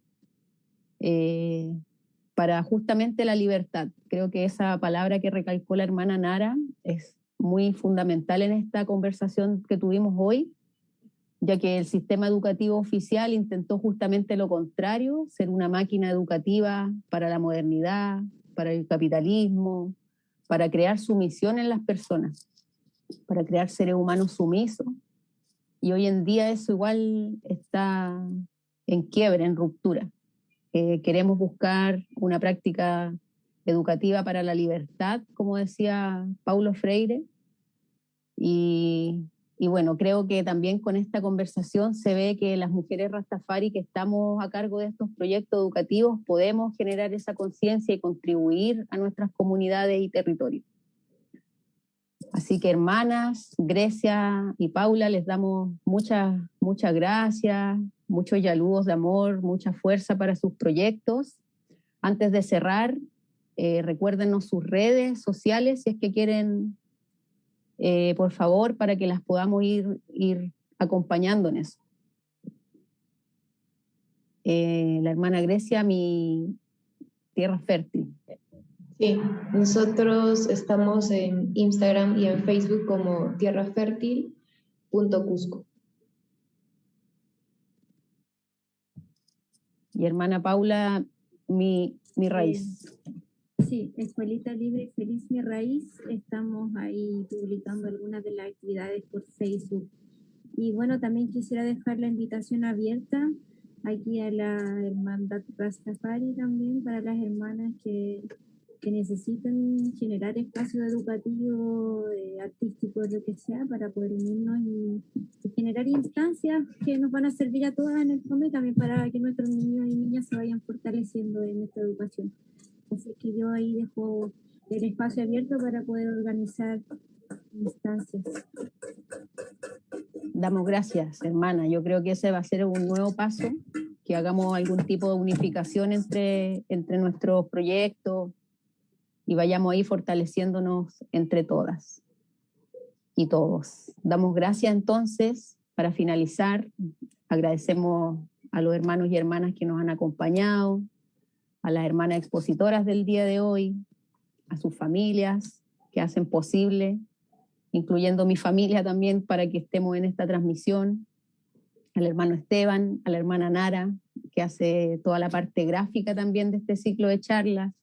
para justamente la libertad. Creo que esa palabra que recalcó la hermana Nara es muy fundamental en esta conversación que tuvimos hoy, ya que el sistema educativo oficial intentó justamente lo contrario, ser una máquina educativa para la modernidad, para el capitalismo, para crear sumisión en las personas, para crear seres humanos sumisos. Y hoy en día eso igual está en quiebre, en ruptura. Queremos buscar una práctica educativa para la libertad, como decía Paulo Freire, y bueno, creo que también con esta conversación se ve que las mujeres Rastafari que estamos a cargo de estos proyectos educativos podemos generar esa conciencia y contribuir a nuestras comunidades y territorios. Así que hermanas, Grecia y Paula, les damos muchas gracias, muchos saludos de amor, mucha fuerza para sus proyectos. Antes de cerrar, recuérdenos sus redes sociales si es que quieren, por favor, para que las podamos ir acompañando en eso. La hermana Grecia, mi tierra fértil. Sí, nosotros estamos en Instagram y en Facebook como tierrafértil.cusco. Y hermana Paula, mi raíz. Sí, Escuelita Libre y Feliz Mi Raíz. Estamos ahí publicando algunas de las actividades por Facebook. Y bueno, también quisiera dejar la invitación abierta aquí a la Hermandad Rastafari también, para las hermanas que necesiten generar espacios educativos, artísticos, lo que sea, para poder unirnos y generar instancias que nos van a servir a todas en el fondo y también para que nuestros niños y niñas se vayan fortaleciendo en esta educación. Así que yo ahí dejo el espacio abierto para poder organizar instancias. Damos gracias, hermana. Yo creo que ese va a ser un nuevo paso, que hagamos algún tipo de unificación entre nuestros proyectos y vayamos ahí fortaleciéndonos entre todas y todos. Damos gracias entonces. Para finalizar, agradecemos a los hermanos y hermanas que nos han acompañado, a las hermanas expositoras del día de hoy, a sus familias que hacen posible, incluyendo mi familia también, para que estemos en esta transmisión, al hermano Esteban, a la hermana Nara, que hace toda la parte gráfica también de este ciclo de charlas,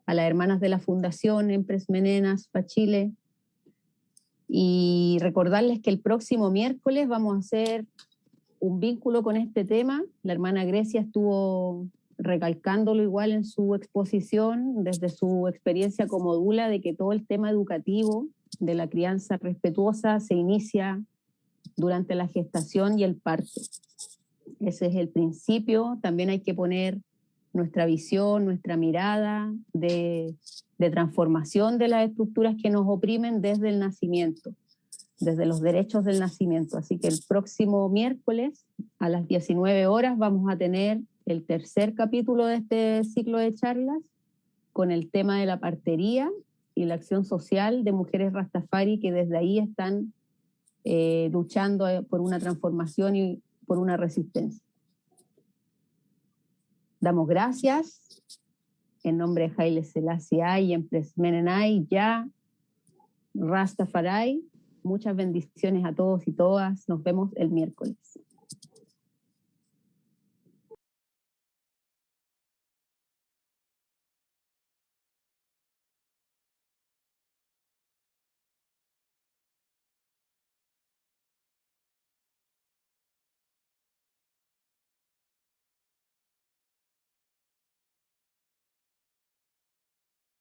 a las hermanas de la Fundación Empres Menenas para Chile, y recordarles que el próximo miércoles vamos a hacer un vínculo con este tema. La hermana Grecia estuvo recalcándolo igual en su exposición, desde su experiencia como dula, de que todo el tema educativo de la crianza respetuosa se inicia durante la gestación y el parto. Ese es el principio. También hay que poner nuestra visión, nuestra mirada de transformación de las estructuras que nos oprimen desde el nacimiento, desde los derechos del nacimiento. Así que el próximo miércoles a las 19 horas vamos a tener el tercer capítulo de este ciclo de charlas con el tema de la partería y la acción social de mujeres rastafari que desde ahí están luchando por una transformación y por una resistencia. Damos gracias en nombre de Haile Selassie y Empress Menenai, Ya, Rastafari. Muchas bendiciones a todos y todas. Nos vemos el miércoles.